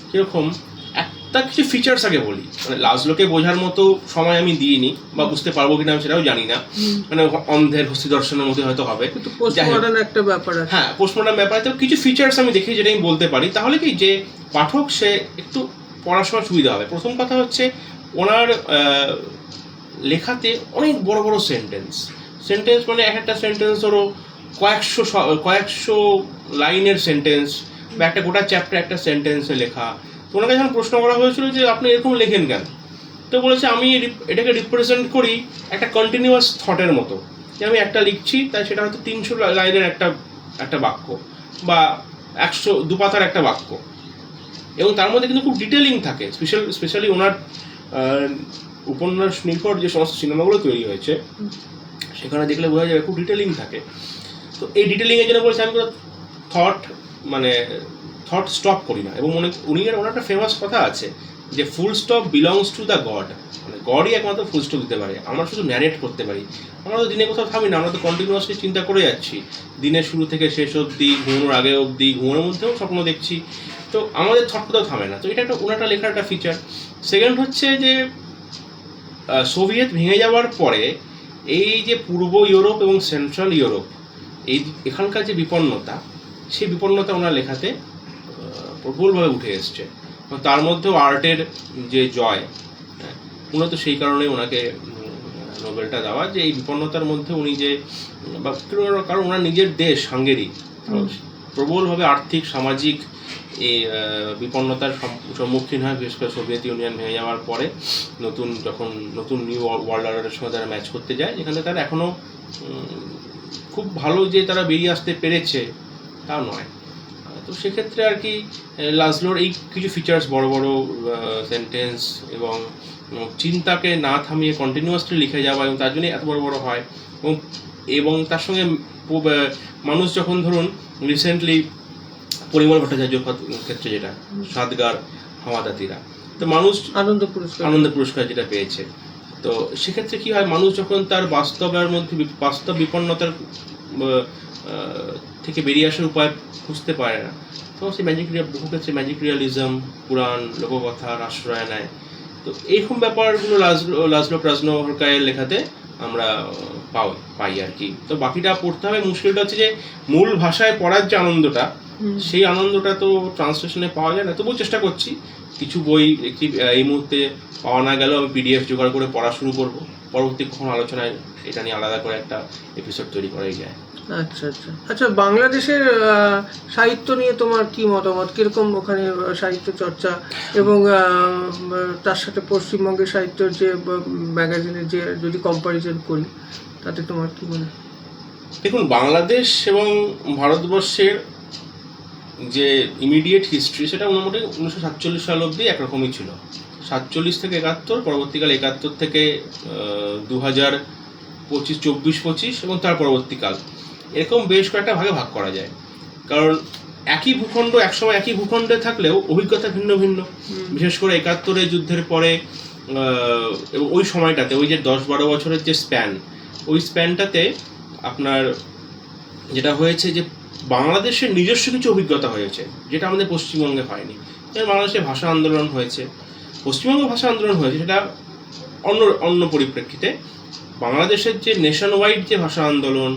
কিরকম, একটা কিছু ফিচার্স আগে বলি, মানে লাজলোকে বোঝার মতো সময় আমি দিইনি বা বুঝতে পারবো কিনা আমি সেটাও জানি না, মানে অন্ধের হস্তি দর্শনের মধ্যে হয়তো হবে, একটা ব্যাপার আছে। হ্যাঁ, পোস্টমর্টম ব্যাপারে তো কিছু ফিচার্স আমি দেখি যেটা আমি বলতে পারি, তাহলে কি যে পাঠক সে একটু পড়াশোনার সুবিধা হবে। প্রথম কথা হচ্ছে ওনার লেখাতে অনেক বড় বড় সেন্টেন্স মানে এক একটা সেন্টেন্স ধরো কয়েকশো লাইনের সেন্টেন্স, বা একটা গোটা চ্যাপ্টার একটা সেন্টেন্সে লেখা। তো ওনাকে যখন প্রশ্ন করা হয়েছিল যে আপনি এরকম লেখেন কেন, তো বলেছে আমি এটাকে রিপ্রেজেন্ট করি একটা কন্টিনিউয়াস থটের মতো, যে আমি একটা লিখছি তাই সেটা হয়তো 300 লাইনের একটা বাক্য বা 102 পাতার একটা বাক্য, এবং তার মধ্যে কিন্তু খুব ডিটেলিং থাকে। স্পেশালি ওনার উপন্যাস নির্ভর যে সমস্ত সিনেমাগুলো তৈরি হয়েছে সেখানে দেখলে বোঝা যাবে খুব ডিটেলিং থাকে। তো এই ডিটেলিংয়ের জন্য বলছে আমি থট স্টপ করি না, এবং ওনার একটা ফেমাস কথা আছে যে full stop belongs to the god, মানে গডই একমাত্র ফুল স্টপ দিতে পারে, আমরা শুধু ন্যারেট করতে পারি। আমরা তো দিনে কোথাও থামি না, আমরা তো কন্টিনিউয়াসলি চিন্তা করে যাচ্ছি দিনের শুরু থেকে শেষ অবধি, ঘুমানোর আগে অবধি, ঘুমানোর মধ্যেও স্বপ্ন দেখছি, তো আমাদের থট কোথাও থামে না। তো এটা ওনারটা লেখার একটা ফিচার। সেকেন্ড হচ্ছে যে সোভিয়েত ভেঙে যাওয়ার পরে এই যে পূর্ব ইউরোপ এবং সেন্ট্রাল ইউরোপ এখানকার যে বিপন্নতা, সেই বিপন্নতা ওনার লেখাতে প্রবলভাবে উঠে এসছে। তার মধ্যেও আর্টের যে জয়, মূলত সেই কারণে ওনাকে নোবেলটা দেওয়া, যে এই বিপন্নতার মধ্যে উনি যে, কারণ ওনার নিজের দেশ হাঙ্গেরি প্রবলভাবে আর্থিক সামাজিক এই বিপন্নতার সম্মুখীন হয়, বিশেষ করে সোভিয়েত ইউনিয়ন ভেঙে যাওয়ার পরে নতুন নিউ ওয়ার্ল্ড অর্ডারের সঙ্গে তারা ম্যাচ করতে যায়, যেখানে তারা এখনও খুব ভালো যে তারা বেরিয়ে আসতে পেরেছে তা নয়। তো সেক্ষেত্রে আর কি লাজলোর এই কিছু ফিচার্স, বড় বড় সেন্টেন্স এবং চিন্তাকে না থামিয়ে কন্টিনিউয়াসলি লিখে যাওয়া, এবং তার জন্যই এত বড় বড় হয়। এবং তার সঙ্গে মানুষ যখন ধরুন রিসেন্টলি পরিমল ভট্টাচার্যের ক্ষেত্রে যেটা সাতগার হাওয়াদাতিরা, তো মানুষ আনন্দ পুরস্কার যেটা পেয়েছে, তো সেক্ষেত্রে কি হয়, মানুষ যখন তার বাস্তব বিপন্নতার থেকে বেরিয়ে আসার উপায় খুঁজতে পারে না, তখন সেই বহু ক্ষেত্রে ম্যাজিক রিয়ালিজম, পুরাণ, লোককথার আশ্রয় নেয়। তো এইরকম ব্যাপারগুলো লাজলো প্রাজনোহরকায়ের লেখাতে আমরা পাই আর কি। তো বাকিটা পড়তে হবে। মুশকিলটা হচ্ছে যে মূল ভাষায় পড়ার যে আনন্দটা, সেই আনন্দটা তো ট্রান্সলেশনে পাওয়া যায় না। তবুও চেষ্টা করছি, কিছু বই এই মুহূর্তে পাওয়া না গেলেও আমি PDF জোগাড় করে পড়া শুরু করব। পরবর্তী কখনো আলোচনায় এটা নিয়ে আলাদা করে একটা এপিসোড তৈরি করাই যায়। আচ্ছা, বাংলাদেশের সাহিত্য নিয়ে তোমার কি মতামত? কিরকম ওখানে সাহিত্য চর্চা, এবং তার সাথে পশ্চিমবঙ্গের সাহিত্যের যে ম্যাগাজিনের যে যদি কম্পারিজন করি, তাতে তোমার কি মনে হয়? দেখুন, বাংলাদেশ এবং ভারতবর্ষের যে ইমিডিয়েট হিস্ট্রি, সেটা মোটামুটি 1947 সাল অবধি একরকমই ছিল। 47 থেকে 71, পরবর্তীকাল 71 থেকে 2025, 24-25 এবং তার পরবর্তীকাল, এরকম বেশ কয়েকটা ভাগে ভাগ করা যায়। কারণ একই ভূখণ্ড, একসময় একই ভূখণ্ডে থাকলেও অভিজ্ঞতা ভিন্ন ভিন্ন। বিশেষ করে 71-এর যুদ্ধের পরে এবং ওই সময়টাতে, ওই যে 10-12 বছরের যে ওই স্প্যানটাতে আপনার যেটা হয়েছে যে বাংলাদেশের নিজস্ব কিছু অভিজ্ঞতা হয়েছে, যেটা আমাদের পশ্চিমবঙ্গে হয়নি। যেমন বাংলাদেশে ভাষা আন্দোলন হয়েছে, পশ্চিমবঙ্গে ভাষা আন্দোলন হয়েছে, সেটা অন্য পরিপ্রেক্ষিতে। বাংলাদেশের যে নেশন ওয়াইড যে ভাষা আন্দোলন,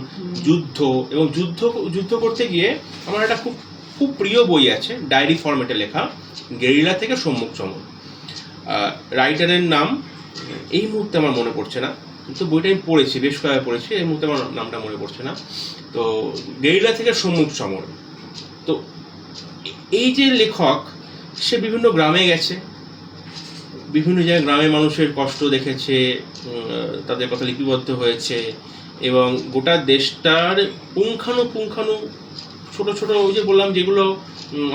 যুদ্ধ করতে গিয়ে আমার একটা খুব প্রিয় বই আছে, ডায়েরি ফরম্যাটে লেখা, গেরিলা থেকে সম্মুখ সমর। রাইটারের নাম এই মুহূর্তে আমার মনে পড়ছে না, কিন্তু বইটা আমি পড়েছি, বেশ কয়েকবার পড়েছি, এই মুহূর্তে আমার নামটা মনে পড়ছে না। তো গেরিলা থেকে সম্মুখ সমর, তো এই যে লেখক, সে বিভিন্ন গ্রামে গেছে, বিভিন্ন জায়গায় গ্রামের মানুষের কষ্ট দেখেছে, তাদের কথা লিপিবদ্ধ হয়েছে, এবং গোটা দেশটার পুঙ্খানু ছোট ছোট ওই যে বললাম যেগুলো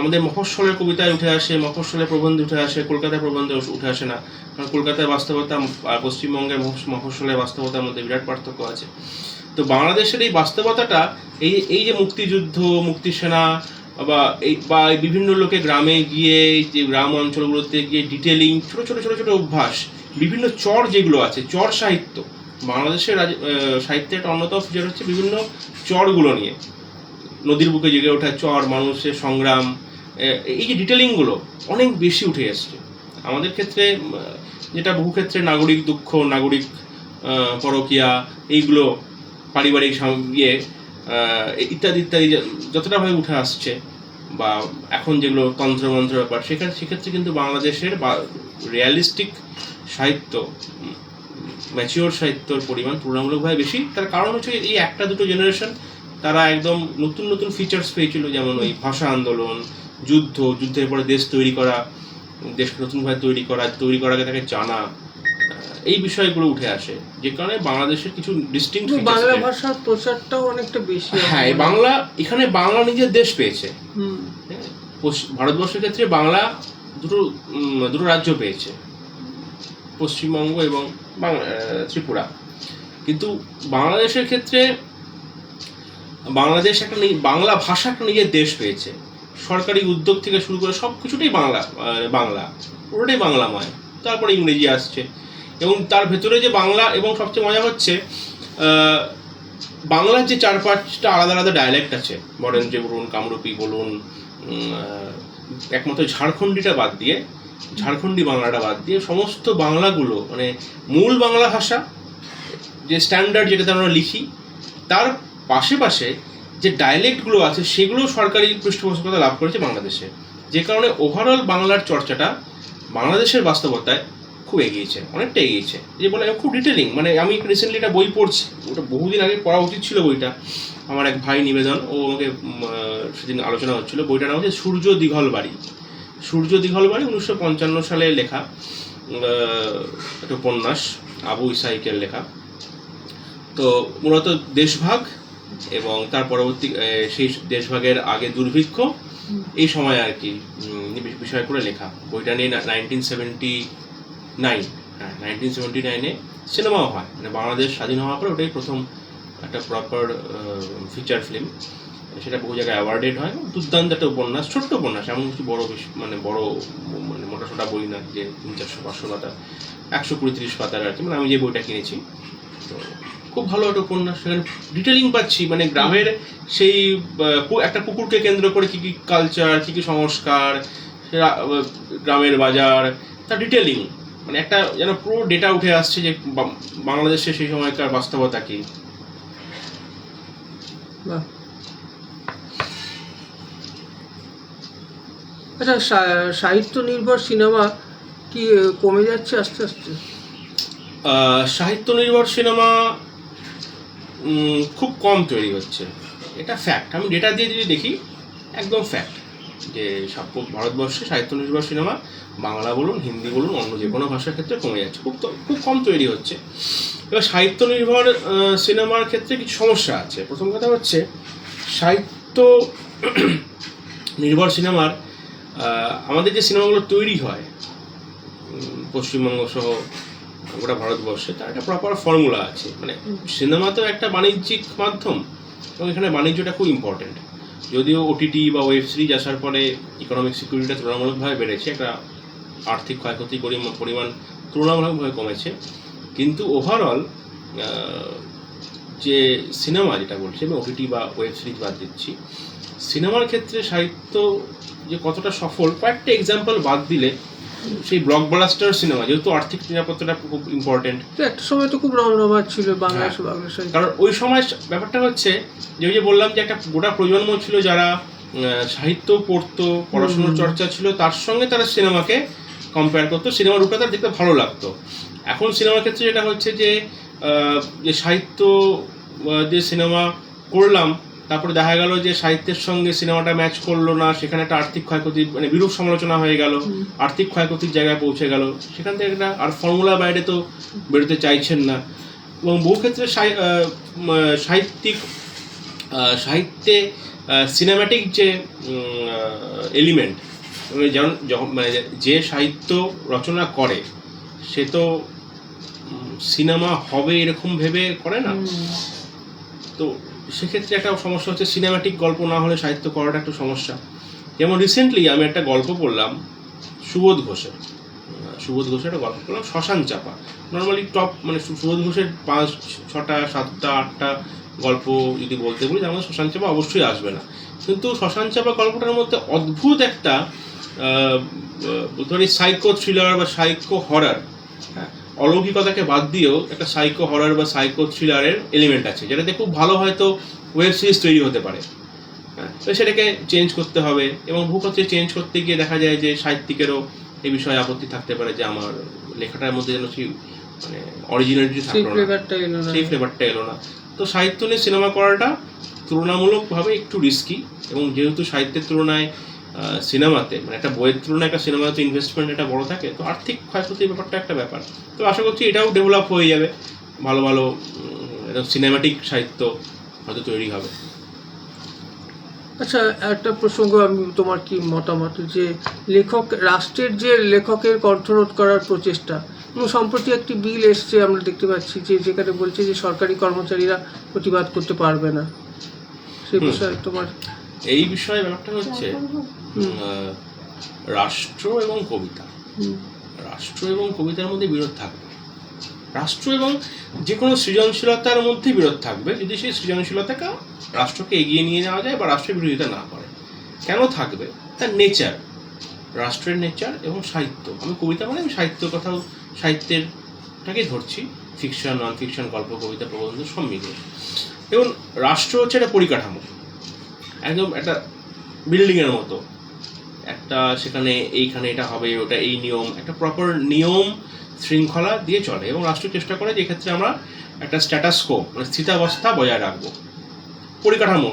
আমাদের মফস্বলের কবিতায় উঠে আসে, মফস্বলের প্রবন্ধে উঠে আসে, কলকাতার প্রবন্ধে উঠে আসে না, কারণ কলকাতার বাস্তবতা আর পশ্চিমবঙ্গের মফস্বলের বাস্তবতার মধ্যে বিরাট পার্থক্য আছে। তো বাংলাদেশের এই বাস্তবতাটা এই যে মুক্তিযুদ্ধ, মুক্তিসেনা বা এই বিভিন্ন লোকে গ্রামে গিয়ে, যে গ্রাম অঞ্চলগুলোতে গিয়ে ডিটেলিং, ছোট ছোট ছোট ছোট অভ্যাস, বিভিন্ন চর যেগুলো আছে, চর সাহিত্য, বাংলাদেশের সাহিত্যের একটা অন্যতম ফিচার হচ্ছে বিভিন্ন চরগুলো নিয়ে, নদীর বুকে জেগে ওঠা চর, মানুষের সংগ্রাম, এই যে ডিটেলিংগুলো অনেক বেশি উঠে এসছে আমাদের ক্ষেত্রে, যেটা বহু ক্ষেত্রে নাগরিক দুঃখ, নাগরিক পরকীয়া, এইগুলো পারিবারিক ইয়ে ইত্যাদি ইত্যাদি যতটাভাবে উঠে আসছে, বা এখন যেগুলো তন্ত্রমন্ত্র ব্যাপার, সেক্ষেত্রে কিন্তু বাংলাদেশের রিয়ালিস্টিক সাহিত্য, ম্যাচিওর সাহিত্যর পরিমাণ তুলনামূলকভাবে বেশি। তার কারণ হচ্ছে এই একটা দুটো জেনারেশন তারা একদম নতুন নতুন ফিচার্স পেয়েছিল, যেমন ওই ভাষা আন্দোলন, যুদ্ধের পরে দেশ তৈরি করা, দেশকে নতুনভাবে তৈরি করাকে তাকে জানা, এই বিষয়গুলো উঠে আসে, যে কারণে বাংলাদেশের কিছু ডিস্টিংক্ট বাংলা ভাষার প্রচারটাও অনেকটা বেশি। হ্যাঁ, এখানে বাংলা নিজের দেশ পেয়েছে। ভারতবর্ষের ক্ষেত্রে বাংলা দুটো রাজ্য পেয়েছে, পশ্চিমবঙ্গ এবং ত্রিপুরা। কিন্তু বাংলাদেশের ক্ষেত্রে বাংলাদেশ একটা বাংলা ভাষা একটা নিজের দেশ পেয়েছে। সরকারি উদ্যোগ থেকে শুরু করে সব কিছুটাই বাংলা পুরোটাই বাংলাময়। তারপরে ইংরেজি আসছে, এবং তার ভেতরে যে বাংলা, এবং সবচেয়ে মজা হচ্ছে বাংলার যে 4-5টা আলাদা আলাদা ডায়ালেক্ট আছে, বরেন্দ্রী বলুন, কামরূপী বলুন, একমাত্র ঝাড়খণ্ডী বাংলাটা বাদ দিয়ে সমস্ত বাংলাগুলো, মানে মূল বাংলা ভাষা যে স্ট্যান্ডার্ড, যেটাতে আমরা লিখি, তার পাশে যে ডায়ালেক্টগুলো আছে সেগুলো সরকারি পৃষ্ঠপোষকতা লাভ করেছে বাংলাদেশে, যে কারণে ওভারঅল বাংলার চর্চাটা বাংলাদেশের বাস্তবতায় খুব এগিয়েছে, অনেকটা এগিয়েছে। যে বলে খুব ডিটেলিং, মানে আমি রিসেন্টলি একটা বই পড়ছি, ওটা বহুদিন আগে পড়া উচিত ছিল বইটা, আমার এক ভাই নিবেদন, ও আমাকে সেদিন আলোচনা হচ্ছিল, বইটার নাম হচ্ছে সূর্য দীঘল বাড়ি। 1955 সালে লেখা একটা উপন্যাস, আবু ইসাইকের লেখা। তো মূলত দেশভাগ এবং তার পরবর্তী সেই দেশভাগের আগে দুর্ভিক্ষ, এই সময় আর কি বিষয় করে লেখা। বইটা নিয়ে 1979 সিনেমাও হয়, মানে বাংলাদেশ স্বাধীন হওয়ার পর ওটাই প্রথম একটা প্রপার ফিচার ফিল্ম, সেটা বহু জায়গায় অ্যাওয়ার্ডেড হয়। দুর্দান্ত একটা উপন্যাস, ছোট্ট উপন্যাস, এমন কিছু বড় মানে মোটা বই না যে 300-400 পাতা, 120-30 পাতার আর কি, মানে আমি যে বইটা কিনেছি। তো খুব ভালো একটা উপন্যাস, সেখানে ডিটেলিং পাচ্ছি, মানে গ্রামের সেই একটা পুকুরকে কেন্দ্র করে কী কী কালচার, কী কী সংস্কার, গ্রামের বাজার, তার ডিটেলিং, মানে একটা যেন পুরো ডেটা উঠে আসছে যে বাংলাদেশের সেই সময়কার বাস্তবতা কি। আচ্ছা, সাহিত্য নির্ভর সিনেমা কি কমে যাচ্ছে আস্তে আস্তে? সাহিত্য নির্ভর সিনেমা খুব কম তৈরি হচ্ছে, এটা ফ্যাক্ট। আমি ডেটা দিয়ে যদি দেখি, একদম ফ্যাক্ট যে ভারতবর্ষে সাহিত্য নির্ভর সিনেমা, বাংলা বলুন, হিন্দি বলুন, অন্য যে কোনো ভাষার ক্ষেত্রে কমে যাচ্ছে, খুব কম তৈরি হচ্ছে। এবার সাহিত্য নির্ভর সিনেমার ক্ষেত্রে কিছু সমস্যা আছে। প্রথম কথা হচ্ছে, সাহিত্য নির্ভর সিনেমার আমাদের যে সিনেমাগুলো তৈরি হয় পশ্চিমবঙ্গ সহ গোটা ভারতবর্ষে, তার একটা প্রপার ফর্মুলা আছে। মানে সিনেমা তো একটা বাণিজ্যিক মাধ্যম, এবং এখানে বাণিজ্যটা খুব ইম্পর্টেন্ট। যদিও ওটিটি বা ওয়েব সিরিজ আসার পরে ইকোনমিক সিকিউরিটিটা তুলনামূলকভাবে বেড়েছে, একটা আর্থিক ক্ষয়ক্ষতির পরিমাণ তুলনামূলকভাবে কমেছে, কিন্তু ওভারঅল যে সিনেমা যেটা বলছি, আমি ওটিটি বা ওয়েব সিরিজ বাদ দিচ্ছি, সিনেমার ক্ষেত্রে সাহিত্য যে কতটা সফল, কয়েকটা এক্সাম্পল বাদ দিলে, সেই ব্লকবাস্টার সিনেমা, যেহেতু আর্থিক নিরাপত্তাটা খুব ইম্পর্টেন্ট, একটা সময় তো খুব রমরমা ছিল বাংলা। কারণ ওই সময় ব্যাপারটা হচ্ছে যে বললাম যে একটা গোটা প্রজন্ম ছিল যারা সাহিত্য পড়তো, পড়াশোনার চর্চা ছিল, তার সঙ্গে তারা সিনেমাকে কম্পেয়ার করতো, সিনেমার রূপে তার দেখতে ভালো লাগতো। এখন সিনেমার ক্ষেত্রে যেটা হচ্ছে যে সাহিত্য যে সিনেমা করলাম, তারপরে দেখা গেল যে সাহিত্যের সঙ্গে সিনেমাটা ম্যাচ করলো না, সেখানে একটা আর্থিক ক্ষয়ক্ষতি, মানে বিরূপ সমালোচনা হয়ে গেল, আর্থিক ক্ষয়ক্ষতির জায়গায় পৌঁছে গেল, সেখান থেকে একটা আর ফর্মুলার বাইরে তো বেরোতে চাইছেন না। এবং বহু ক্ষেত্রে সাহিত্যে সিনেম্যাটিক যে এলিমেন্ট, যেমন যখন মানে যে সাহিত্য রচনা করে সে তো সিনেমা হবে এরকম ভেবে করে না। তো সেক্ষেত্রে একটা সমস্যা হচ্ছে সিনেম্যাটিক গল্প না হলে সাহিত্য করাটা একটু সমস্যা। যেমন রিসেন্টলি আমি একটা গল্প পড়লাম সুবোধ ঘোষের একটা গল্প পড়লাম, শ্মশান চাপা। নর্মালি টপ মানে সুবোধ ঘোষের 5, 6টা, 7টা, 8টা গল্প যদি বলতে বলি তার মধ্যে শ্মশান চাপা অবশ্যই আসবে না। কিন্তু শ্মশান চাপা গল্পটার মধ্যে অদ্ভুত একটা বলতে পারি সাইকো থ্রিলার বা সাইকো হরার, হ্যাঁ, অলৌকিকতাকে বাদ দিয়েও একটা সাইকো হরার বা সাইকো থ্রিলারের এলিমেন্ট আছে, যেটাতে খুব ভালো হয়তো ওয়েব সিরিজ তৈরি হতে পারে। হ্যাঁ, তো সেটাকে চেঞ্জ করতে হবে, এবং ভূক্ষত্রে চেঞ্জ করতে গিয়ে দেখা যায় যে সাহিত্যিকেরও এই বিষয়ে আপত্তি থাকতে পারে যে আমার লেখাটার মধ্যে যেন সেই মানে অরিজিনালিটি থাকলো না, সেই ফ্লেভারটা এলো না। তো সাহিত্য নিয়ে সিনেমা করাটা তুলনামূলকভাবে একটু রিস্কি, এবং যেহেতু সাহিত্যের তুলনায় সিনেমাতে মানে একটা বইয়ের তুলনায় একটা সিনেমাতে ইনভেস্টমেন্ট একটা বড় থাকে, তো আর্থিক ক্ষয়ক্ষতির ব্যাপারটা একটা ব্যাপার। তো আশা করছি এটাও ডেভেলপ হয়ে যাবে, ভালো ভালো সিনেমাটিক সাহিত্য হয়তো তৈরি হবে। আচ্ছা, একটা প্রসঙ্গ, আমি তোমার কি মতামত যে রাষ্ট্রের যে লেখকের কণ্ঠরোধ করার প্রচেষ্টা, এবং সম্প্রতি একটি বিল এসছে আমরা দেখতে পাচ্ছি যে যেখানে বলছে যে সরকারি কর্মচারীরা প্রতিবাদ করতে পারবে না, সে বিষয়ে তোমার? এই বিষয়ে ব্যাপারটা হচ্ছে রাষ্ট্র এবং কবিতার মধ্যে বিরোধ থাকবে। রাষ্ট্র এবং যে কোনো সৃজনশীলতার মধ্যে বিরোধ থাকবে যদি সেই সৃজনশীলতাকে রাষ্ট্রকে এগিয়ে নিয়ে যাওয়া যায় বা রাষ্ট্রের বিরোধিতা না করে। কেন থাকবে? তার নেচার, রাষ্ট্রের নেচার এবং সাহিত্য। আমি কবিতা মানে আমি সাহিত্যেরটাকে ধরছি, ফিকশন, নন ফিকশন, গল্প, কবিতা, প্রবন্ধ সব মিলিয়ে। এবং রাষ্ট্র হচ্ছে একটা পরিকাঠামো, একদম একটা বিল্ডিংয়ের মতো, একটা সেখানে এইখানে এটা হবে, ওটা এই নিয়ম, একটা প্রপার নিয়ম শৃঙ্খলা দিয়ে চলে। এবং রাষ্ট্র চেষ্টা করে যে ক্ষেত্রে আমরা একটা স্ট্যাটাস কো মানে স্থিতাবস্থা বজায় রাখবো।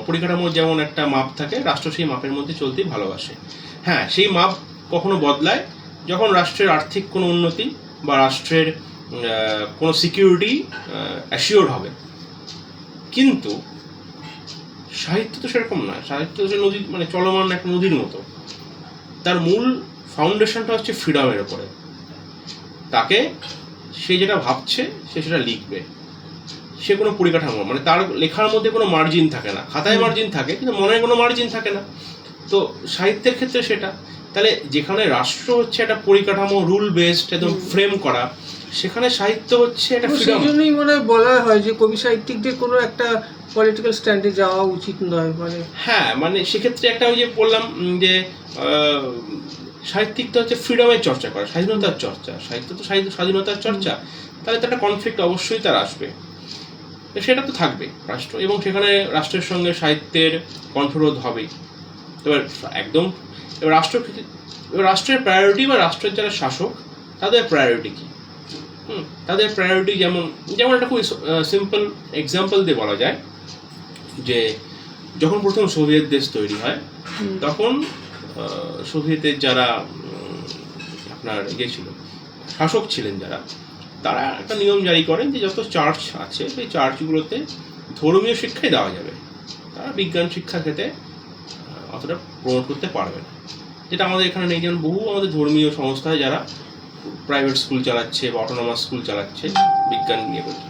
পরিকাঠামোর যেমন একটা মাপ থাকে, রাষ্ট্র সেই মাপের মধ্যে চলতেই ভালোবাসে। হ্যাঁ, সেই মাপ কখনো বদলায় যখন রাষ্ট্রের আর্থিক কোনো উন্নতি বা রাষ্ট্রের কোনো সিকিউরিটি অ্যাসিওর হবে। কিন্তু সাহিত্য তো সেরকম না। সাহিত্য হচ্ছে নদী, মানে চলমান একটা নদীর মতো। তার মূল ফাউন্ডেশনটা হচ্ছে ফ্রিডমের ওপরে। তাকে সে যেটা ভাবছে সে সেটা লিখবে, সে কোনো পরিকাঠামো মানে তার লেখার মধ্যে কোনো মার্জিন থাকে না। খাতায় মার্জিন থাকে কিন্তু মনে কোনো মার্জিন থাকে না। তো সাহিত্যের ক্ষেত্রে সেটা, তাহলে যেখানে রাষ্ট্র হচ্ছে একটা পরিকাঠামো, রুল বেসড, একদম ফ্রেম করা, সেখানে সাহিত্য হচ্ছে একটা ফ্রিডম। সেই জন্যই মনে বলা হয় যে কবি সাহিত্যিকদের কোনো একটা পলিটিক্যাল স্ট্যান্ডে যাওয়া উচিত নয়। মানে হ্যাঁ, মানে সেক্ষেত্রে একটা ওই যে বললাম যে সাহিত্যিকটা হচ্ছে ফ্রিডমের চর্চা করা, স্বাধীনতার চর্চা। সাহিত্য তো স্বাধীনতার চর্চা, তাহলে তো একটা কনফ্লিক্ট অবশ্যই তার আসবে। সেটা তো থাকবে রাষ্ট্র, এবং সেখানে রাষ্ট্রের সঙ্গে সাহিত্যের কণ্ঠরোধ হবেই। এবার রাষ্ট্রের প্রায়োরিটি বা রাষ্ট্রের যারা শাসক তাদের প্রায়োরিটি কি? তাদের প্রায়োরিটি যেমন একটা খুব সিম্পল এক্সাম্পল দিয়ে বলা যায় যে যখন প্রথম সোভিয়েত দেশ তৈরি হয় তখন সোভিয়েতের যারা আপনার ছিল শাসক ছিলেন যারা, তারা একটা নিয়ম জারি করেন যে যত চার্চ আছে সেই চার্চগুলোতে ধর্মীয় শিক্ষাই দেওয়া যাবে, তারা বিজ্ঞান শিক্ষা ক্ষেত্রে অতটা প্রমোট করতে পারবে না। যেটা আমাদের এখানে নেই। যেমন বহু আমাদের ধর্মীয় সংস্থায় যারা প্রাইভেট স্কুল চালাচ্ছে বা অটোনমাস স্কুল চালাচ্ছে বিজ্ঞান নিয়ে করছে।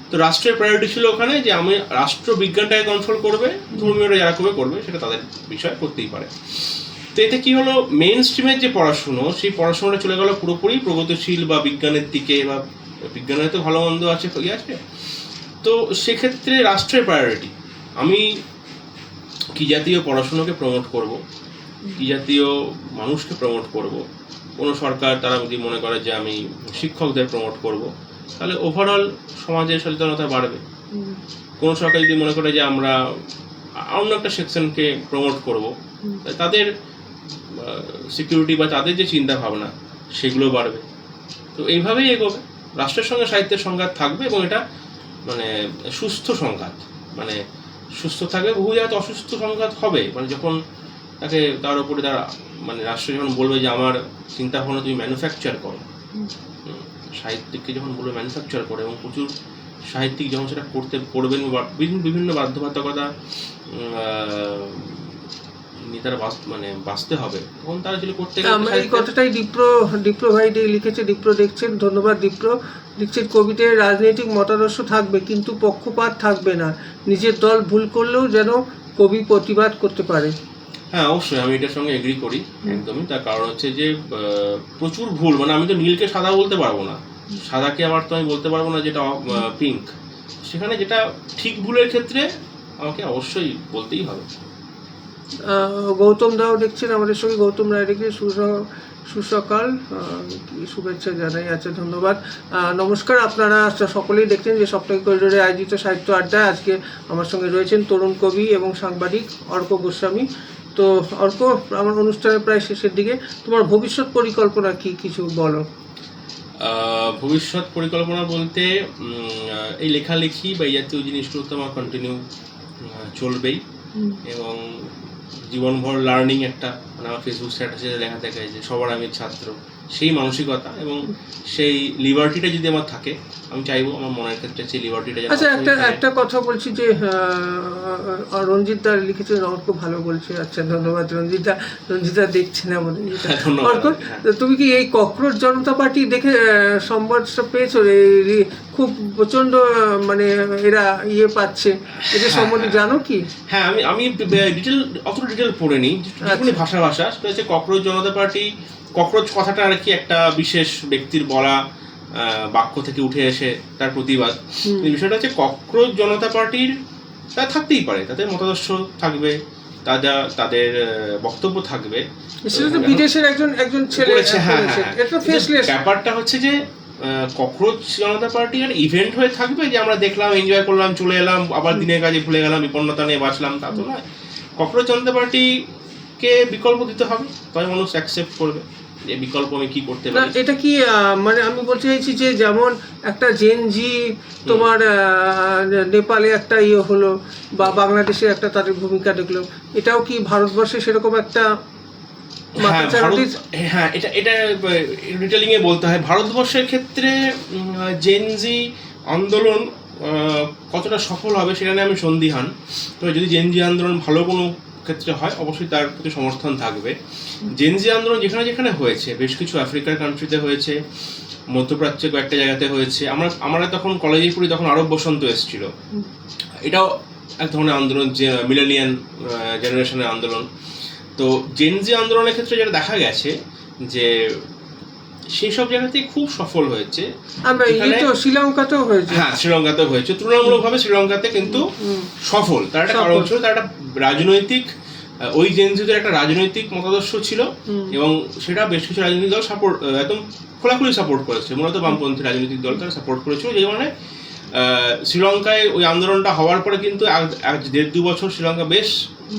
তো রাষ্ট্রের প্রায়োরিটি ছিল ওখানে যে আমি রাষ্ট্র বিজ্ঞানটাকে কন্ট্রোল করবে, ধর্মীয়রা যারা করবে সেটা তাদের বিষয় করতেই পারে। তো এতে কি হলো, মেইন স্ট্রিমের যে পড়াশুনো সেই পড়াশোনাটা চলে গেল পুরোপুরি প্রগতিশীল বা বিজ্ঞানের দিকে, বা বিজ্ঞানের তো ভালো মন্দ আছে আছে। তো সেক্ষেত্রে রাষ্ট্রের প্রায়োরিটি আমি কি জাতীয় পড়াশুনোকে প্রমোট করব, কি জাতীয় মানুষকে প্রমোট করব। কোনো সরকার তারা যদি মনে করে যে আমি শিক্ষকদের প্রমোট করব, তাহলে ওভারঅল সমাজের সচেতনতা বাড়বে। কোনো সরকার যদি মনে করে যে আমরা অন্য একটা সেকশনকে প্রমোট করব, তাদের সিকিউরিটি বা তাদের যে চিন্তা ভাবনা সেগুলো বাড়বে। তো এইভাবেই এগোবে। রাষ্ট্রের সঙ্গে সাহিত্যের সংঘাত থাকবে, এবং এটা মানে সুস্থ সংঘাত, মানে সুস্থ থাকবে, বহু জায়গাতে অসুস্থ সংঘাত হবে, মানে যখন তাকে তার উপরে তার মানে রাষ্ট্র যখন বলবে যে আমার চিন্তা ভাবনা তুমি ম্যানুফ্যাকচার করো, সাহিত্যিককে যখন বলবে ম্যানুফ্যাকচার করে, এবং প্রচুর সাহিত্যিক যখন সেটা করবেন বিভিন্ন বাধ্যবাধকতা নিয়ে তারা মানে বাঁচতে হবে, তখন তারা যেগুলো করতে গেলে এই কথাটাই দীপ্র ভাই লিখেছে। দীপ্র দেখছেন, ধন্যবাদ দীপ্র। লিখছেন কবিদের রাজনৈতিক মতাদর্শ থাকবে কিন্তু পক্ষপাত থাকবে না, নিজের দল ভুল করলেও যেন কবি প্রতিবাদ করতে পারে। হ্যাঁ, অবশ্যই আমি এটার সঙ্গে এগ্রি করি একদমই। তার কারণ হচ্ছে যে প্রচুর ভুল, মানে আমি তো নীলকে সাদা বলতে পারবো না, সাদাকে আবার তো আমি বলতে পারবো না যেটা পিঙ্ক। সেখানে যেটা ঠিক ভুলের ক্ষেত্রে আমাকে অবশ্যই বলতেই হবে। গৌতম দাও দেখছেন আমাদের সঙ্গে, গৌতম রায় দেখে সুসকাল শুভেচ্ছা জানাই। আচ্ছা, ধন্যবাদ, নমস্কার। আপনারা সকলেই দেখছেন যে সপ্তাহিক করিডোরে আয়োজিত সাহিত্য আড্ডায় আজকে আমার সঙ্গে রয়েছেন তরুণ কবি এবং সাংবাদিক অর্ক গোস্বামী। তো অর্ক, আমার অনুষ্ঠানের প্রায় শেষের দিকে, তোমার ভবিষ্যৎ পরিকল্পনা কি, কিছু বলো। ভবিষ্যৎ পরিকল্পনা বলতে এই লেখালেখি বা এই জাতীয় জিনিসগুলো তো আমার কন্টিনিউ চলবেই, এবং জীবনভর লার্নিং একটা, মানে আমার ফেসবুক স্ট্যাটাসে লেখা থাকে যে সবার আমি ছাত্র, সেই মানসিকতা এবং সেই লিবার্টিটা যদি আমার থাকে, আমি চাইবো আমার মনের ক্ষেত্রে সেই লিবার্টিটা। আচ্ছা, একটা কথা বলছি যে রঞ্জিত দা লিখেছেন, অর্ক ভালো বলছে। আচ্ছা, ধন্যবাদ রঞ্জিতা দেখছেন আমাদের। অর্ক, তুমি কি এই ককরোচ জনতা পার্টি দেখে সংবাদটা পেয়েছো? খুব প্রচন্ড মানে এরা পাচ্ছে, এদের সম্বন্ধে জানো কি? হ্যাঁ, আমি অতটা ডিটেল পড়িনি, ভাষা সেটা হচ্ছে ককরোচ জনতা পার্টি। ককরোচ কথাটা আর কি একটা বিশেষ ব্যক্তির বলা বাক্য থেকে উঠে এসে তার প্রতিবাদ। বিষয়টা হচ্ছে ককরোচ জনতা পার্টির তা থাকতেই পারে, তাদের মতাদর্শ থাকবে, তাদের বক্তব্য থাকবে। বিদেশের একজন ছেলে, ব্যাপারটা হচ্ছে যে ককরোচ জনতা পার্টি আর ইভেন্ট হয়ে থাকবে যে আমরা দেখলাম, এনজয় করলাম, চলে এলাম, আবার দিনের কাজে ভুলে গেলাম, বিপন্নতা নিয়ে বাঁচলাম, তা তো নয়। ককরোচ জনতা পার্টিকে বিকল্প দিতে হবে, তবে মানুষ অ্যাকসেপ্ট করবে যে বিকল্প আমি কি করতে পারি। এটা কি মানে আমি বলতে চাইছি যে যেমন একটা জেনজি তোমার নেপালে একটা হলো, বা বাংলাদেশে একটা তাদের ভূমিকা দেখলো, এটাও কি ভারতবর্ষে সেরকম একটা? হ্যাঁ, এটা ডিটেলিং এ বলতে হয়। ভারতবর্ষের ক্ষেত্রে জেনজি আন্দোলন কতটা সফল হবে সেটা নিয়ে আমি সন্দিহান। তবে যদি জেনজি আন্দোলন ভালো কোনো ক্ষেত্রে হয়, অবশ্যই তার প্রতি সমর্থন থাকবে। জেনজি আন্দোলন যেখানে যেখানে হয়েছে, বেশ কিছু আফ্রিকার কান্ট্রিতে হয়েছে, মধ্যপ্রাচ্যে কয়েকটা জায়গাতে হয়েছে। আমরা তখন কলেজে পড়ি, তখন আরব বসন্ত এসেছিল, এটাও এক ধরনের আন্দোলন, মিলেনিয়ান জেনারেশনের আন্দোলন। তো জেনজি আন্দোলনের ক্ষেত্রে যেটা দেখা গেছে যে সেই সব জায়গাতেই খুব সফল হয়েছে। শ্রীলঙ্কাতেও হয়েছে। হ্যাঁ, শ্রীলঙ্কাতেও হয়েছে, তুলনামূলকভাবে শ্রীলঙ্কাতে কিন্তু সফল। তার একটা কারণ ছিল তার একটা রাজনৈতিক, ওই জেনজিদের একটা রাজনৈতিক মতাদর্শ ছিল, এবং সেটা বেশ কিছু রাজনৈতিক দল সাপোর্ট, একদম খোলাখুলি সাপোর্ট করেছে। মূলত বামপন্থী রাজনৈতিক দল তারা সাপোর্ট করেছিল, যে মানে শ্রীলঙ্কায় ওই আন্দোলনটা হওয়ার পরে কিন্তু 1.5-2 বছর শ্রীলঙ্কা বেশ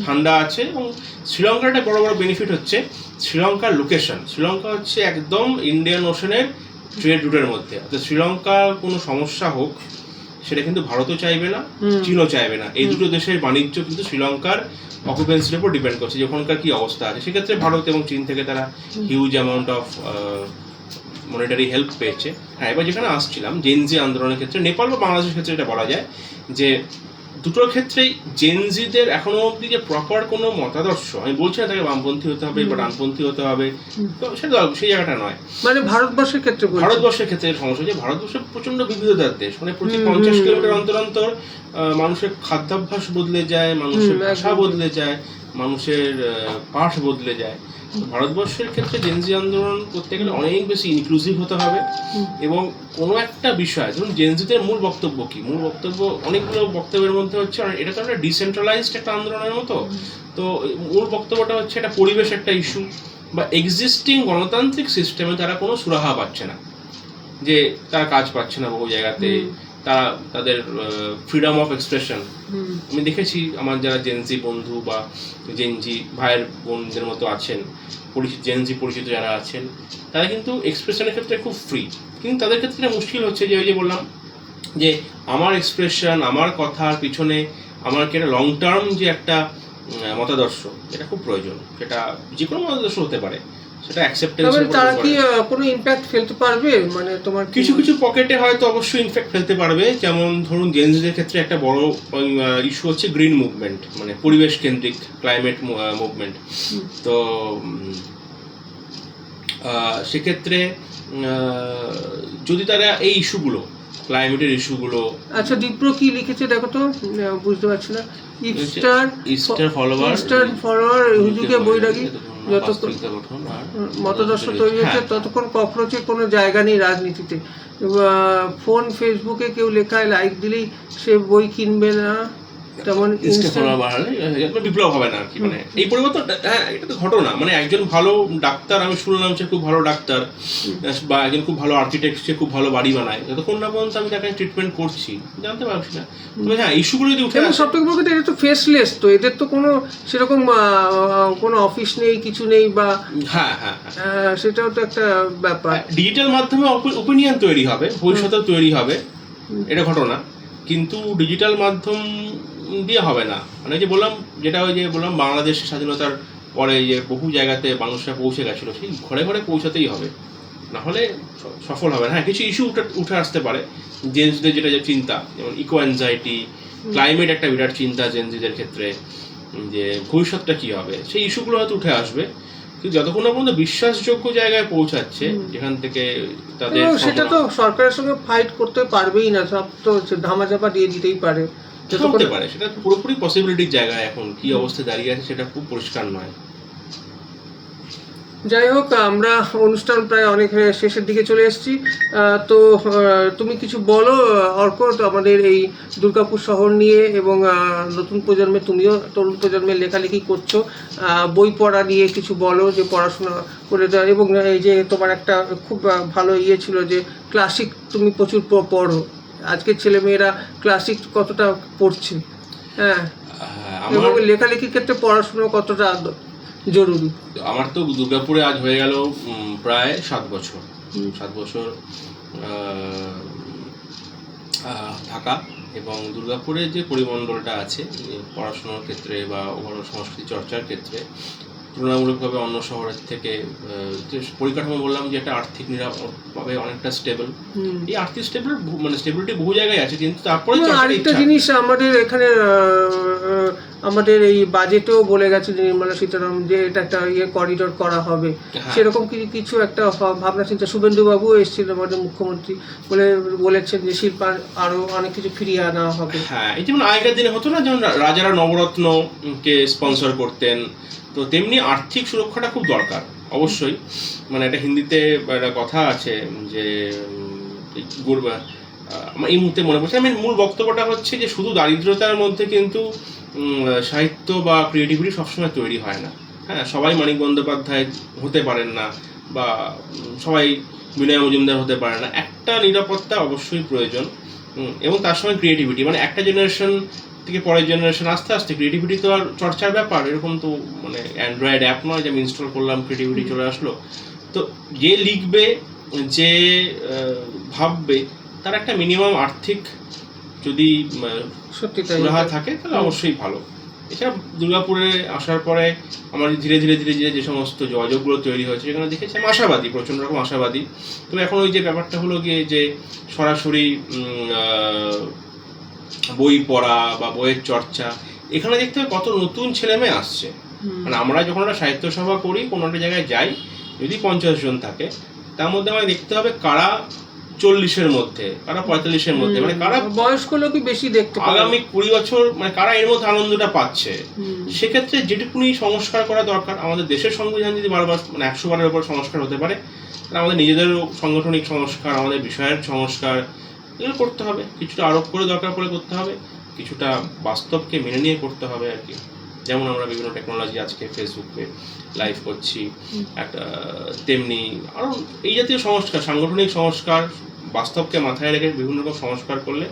ঠান্ডা আছে। এবং শ্রীলঙ্কার একটা বড় বড় বেনিফিট হচ্ছে শ্রীলঙ্কার লোকেশন। শ্রীলঙ্কা হচ্ছে একদম ইন্ডিয়ান ওশানের ট্রেড রুটের মধ্যে। অর্থাৎ শ্রীলঙ্কার কোনো সমস্যা হোক সেটা কিন্তু ভারতও চাইবে না, চীনও চাইবে না। এই দুটো দেশের বাণিজ্য কিন্তু শ্রীলঙ্কার অকুপেন্সির উপর ডিপেন্ড করছে, যে ওখানকার কি অবস্থা আছে। সেক্ষেত্রে ভারত এবং চীন থেকে তারা huge amount of monetary help পেয়েছে। হ্যাঁ, এবার যেখানে আসছিলাম জেনজি আন্দোলনের ক্ষেত্রে, নেপাল বা বাংলাদেশের ক্ষেত্রে এটা বলা যায় যে দুটোর ক্ষেত্রেই জেনজিদের এখনো অবধি যে প্রপার কোনো মতাদর্শ, আমি বলছি না তাকে বামপন্থী হতে হবে বা ডানপন্থী হতে হবে, তো সেটা সেই জায়গাটা নয়। মানে ভারতবর্ষের ক্ষেত্রে সমস্যা যে ভারতবর্ষের প্রচন্ড বিবিধতার দেশ, মানে প্রতি 50 কিলোমিটার অন্তর অন্তর মানুষের খাদ্যাভ্যাস বদলে যায়, মানুষের ভাষা বদলে যায়, মানুষের পাঠ বদলে যায়। ভারতবর্ষের ক্ষেত্রে জেনজি আন্দোলন করতে গেলে অনেক বেশি ইনক্লুসিভ হতে হবে, এবং কোনো একটা বিষয়, ধরুন জেনজিদের মূল বক্তব্য কি, মূল বক্তব্য অনেকগুলো বক্তব্যের মধ্যে হচ্ছে এটা তো একটা ডিসেন্ট্রালাইজড একটা আন্দোলনের মতো। তো মূল বক্তব্যটা হচ্ছে এটা পরিবেশ একটা ইস্যু, বা এক্সিস্টিং গণতান্ত্রিক সিস্টেমে তারা কোনো সুরাহা পাচ্ছে না, যে তারা কাজ পাচ্ছে না বহু জায়গাতে, তারা তাদের ফ্রিডম অফ এক্সপ্রেশন। আমি দেখেছি আমার যারা জেনজি বন্ধু বা জেনজি ভাইয়ের বোনদের মতো আছেন, জেনজি পরিচিত যারা আছেন, তারা কিন্তু এক্সপ্রেশনের ক্ষেত্রে খুব ফ্রি, কিন্তু তাদের ক্ষেত্রে মুশকিল হচ্ছে যে ওই যে বললাম যে আমার এক্সপ্রেশন, আমার কথার পিছনে আমার কি একটা লং টার্ম যে একটা মতাদর্শ, এটা খুব প্রয়োজন। সেটা যে কোনো মতাদর্শ হতে পারে, সেটা অ্যাকসেপ্টেন্স। তারা কি কোনো ইমপ্যাক্ট ফেলতে পারবে, মানে তোমার কিছু কিছু পকেটে হয়তো অবশ্যই ইনফ্যাক্ট ফেলতে পারবে। যেমন ধরুন জেনজিদের ক্ষেত্রে একটা বড় ইস্যু হচ্ছে গ্রিন মুভমেন্ট, মানে পরিবেশ কেন্দ্রিক ক্লাইমেট মুভমেন্ট। তো সেক্ষেত্রে যদি তারা এই ইস্যুগুলো, ক্লাইমেটের ইস্যুগুলো, আচ্ছা দীপ্র কি লিখেছে দেখো তো, বুঝতে পারছি না। ইস্টার ফলোয়ার হুজুগে বৈরাগী যতক্ষণ মতাদর্শ তৈরি হচ্ছে ততক্ষণ ককরোচের কোনো জায়গা নেই রাজনীতিতে। ফোন ফেসবুকে কেউ লেখায় লাইক দিলেই সে বই কিনবে না, তেমন বিপ্লব হবে না আর কি। মানে এই পরিবর্তন, হ্যাঁ এটা তো ঘটনা। মানে একজন ভালো ডাক্তার, আমি শুনলাম সে খুব ভালো ডাক্তার, বা একজন খুব ভালো আর্কিটেক্ট, সে খুব ভালো বাড়ি বানায়, যতক্ষণ না পর্যন্ত আমি তাকে ট্রিটমেন্ট করছি জানতে পারছি না। তবে হ্যাঁ ইস্যুগুলো যদি উঠে সব থেকে বলতে এটা তো ফেসলেস, তো এদের তো কোনো সেরকম কোনো অফিস নেই, কিছু নেই, বা হ্যাঁ হ্যাঁ সেটাও তো একটা ব্যাপার। ডিজিটাল মাধ্যমে ওপিনিয়ন তৈরি হবে, ভবিষ্যতেও তৈরি হবে, এটা ঘটনা। কিন্তু ডিজিটাল মাধ্যম দিয়ে হবে না। মানে যে বললাম, যেটা ওই যে বললাম বাংলাদেশ স্বাধীনতার পরে যে বহু জায়গাতে মানুষরা পৌঁছে গেছিলো, সেই ঘরে ঘরে পৌঁছাতেই হবে, না হলে সফল হবে না। হ্যাঁ কিছু ইস্যু উঠে আসতে পারে জেনজিদের, যেটা যে চিন্তা, যেমন ইকো অ্যাংজাইটি, ক্লাইমেট একটা বিরাট চিন্তা জেনজিদের ক্ষেত্রে, যে ভবিষ্যৎটা কি হবে, সেই ইস্যুগুলো হয়তো উঠে আসবে। কিন্তু যতক্ষণ না পর্যন্ত বিশ্বাসযোগ্য জায়গায় পৌঁছাচ্ছে, যেখান থেকে তাদের, সেটা তো সরকারের সঙ্গে ফাইট করতে পারবেই না, সব তো ধামাচাপা দিয়ে দিতেই পারে, হতে পারে। সেটা পুরোপুরি পসিবিলিটির জায়গায় এখন কি অবস্থায় দাঁড়িয়ে আছে সেটা খুব পরিষ্কার নয়। যাই হোক, আমরা অনুষ্ঠান প্রায় অনেক শেষের দিকে চলে এসেছি। তো তুমি কিছু বলো অর্ক, আমাদের এই দুর্গাপুর শহর নিয়ে, এবং নতুন প্রজন্মে, তুমিও তরুণ প্রজন্মের লেখালেখি করছো, বই পড়া নিয়ে কিছু বলো, যে পড়াশোনা করে দেওয়া, এবং এই যে তোমার একটা খুব ভালো ইয়ে ছিল যে ক্লাসিক তুমি প্রচুর পড়ো, আজকের ছেলেমেয়েরা ক্লাসিক কতটা পড়ছে, হ্যাঁ, এবং লেখালেখির ক্ষেত্রে পড়াশোনা কতটা জরুরি। আমার তো দুর্গাপুরে আজ হয়ে গেল প্রায় 7 বছর থাকা, এবং দুর্গাপুরে যে পরিমণ্ডলটা আছে পড়াশোনার ক্ষেত্রে বা ওভারঅল সংস্কৃতি চর্চার ক্ষেত্রে তুলনামূলকভাবে অন্য শহরের থেকে, যে পরিকাঠামো বললাম যে একটা আর্থিক নিরাপদভাবে অনেকটা স্টেবল, এই আর্থিক স্টেবিলিটি বহু জায়গায় আছে। কিন্তু তারপরে আরেকটা জিনিস আমাদের এখানে আমাদের এই বাজেটেও বলে গেছে নির্মলা সীতারামন যে এটা একটা করিডোর করা হবে, সেরকম কিছু একটা ভাবনা চিন্তা। শুভেন্দু বাবু এসেছিল, আমাদের মুখ্যমন্ত্রী বলেছেন যে শিল্পার আরো অনেক কিছু ফিরিয়ে আনা হবে। হ্যাঁ, এই যেমন আগেকার দিনে হতো না, যেমন রাজারা নবরত্নকে স্পন্সর করতেন, তো তেমনি আর্থিক সুরক্ষাটা খুব দরকার অবশ্যই। মানে একটা হিন্দিতে একটা কথা আছে যে আমার এই মুহূর্তে মনে পড়ছে, আমি মূল বক্তব্যটা হচ্ছে যে শুধু দারিদ্রতার মধ্যে কিন্তু সাহিত্য বা ক্রিয়েটিভিটি সবসময় তৈরি হয় না। হ্যাঁ, সবাই মানিক বন্দ্যোপাধ্যায় হতে পারেন না, বা সবাই বিনয় মজুমদার হতে পারে না। একটা নিরাপত্তা অবশ্যই প্রয়োজন, এবং তার সঙ্গে ক্রিয়েটিভিটি। মানে একটা জেনারেশন থেকে পরের জেনারেশন আস্তে আস্তে ক্রিয়েটিভিটি তো আর চর্চার ব্যাপার, এরকম তো মানে অ্যান্ড্রয়েড অ্যাপ নয় যে আমি ইনস্টল করলাম ক্রিয়েটিভিটি চলে আসলো। তো যে লিখবে, যে ভাববে, তার একটা মিনিমাম আর্থিক যদি সুরাহা থাকে তাহলে অবশ্যই ভালো। এছাড়া দুর্গাপুরে আসার পরে আমার ধীরে ধীরে যে সমস্ত যোগাযোগগুলো তৈরি হয়েছে, সেখানে দেখেছি আমি আশাবাদী, প্রচণ্ড রকম আশাবাদী। তবে এখন ওই যে ব্যাপারটা হলো গিয়ে যে সরাসরি বই পড়া বা বইয়ের চর্চা, এখানে দেখতে হবে কত নতুন ছেলে মেয়ে আসছে। মানে আমরা যখন একটা সাহিত্য সভা করি, কোনো একটা জায়গায় যাই, যদি 50 জন থাকে, তার মধ্যে আমায় দেখতে হবে কারা 40-এর মধ্যে, কারা 45-এর মধ্যে, মানে কারা বয়স্ক লোকই বেশি দেখতে পাবে, আগামী 20 বছর, মানে কারা এর মধ্যে আনন্দটা পাচ্ছে। সেক্ষেত্রে যেটুকুনি সংস্কার করা দরকার, আমাদের দেশের সংবিধান যদি বারবার, মানে 100 বারের উপর সংস্কার হতে পারে, তাহলে আমাদের নিজেদেরও সাংগঠনিক সংস্কার, আমাদের বিষয়ের সংস্কার, এগুলো করতে হবে। কিছুটা আরোপ করে দরকার পড়ে করতে হবে, কিছুটা বাস্তবকে মেনে নিয়ে করতে হবে আর কি। যেমন আমরা বিভিন্ন টেকনোলজি আজকে ফেসবুকে লাইভ করছি, একটা তেমনি আরও এই জাতীয় সংস্কার, সাংগঠনিক সংস্কার, বাস্তবকে মাথায় রেখে বিভিন্ন রকম সংস্কার করলে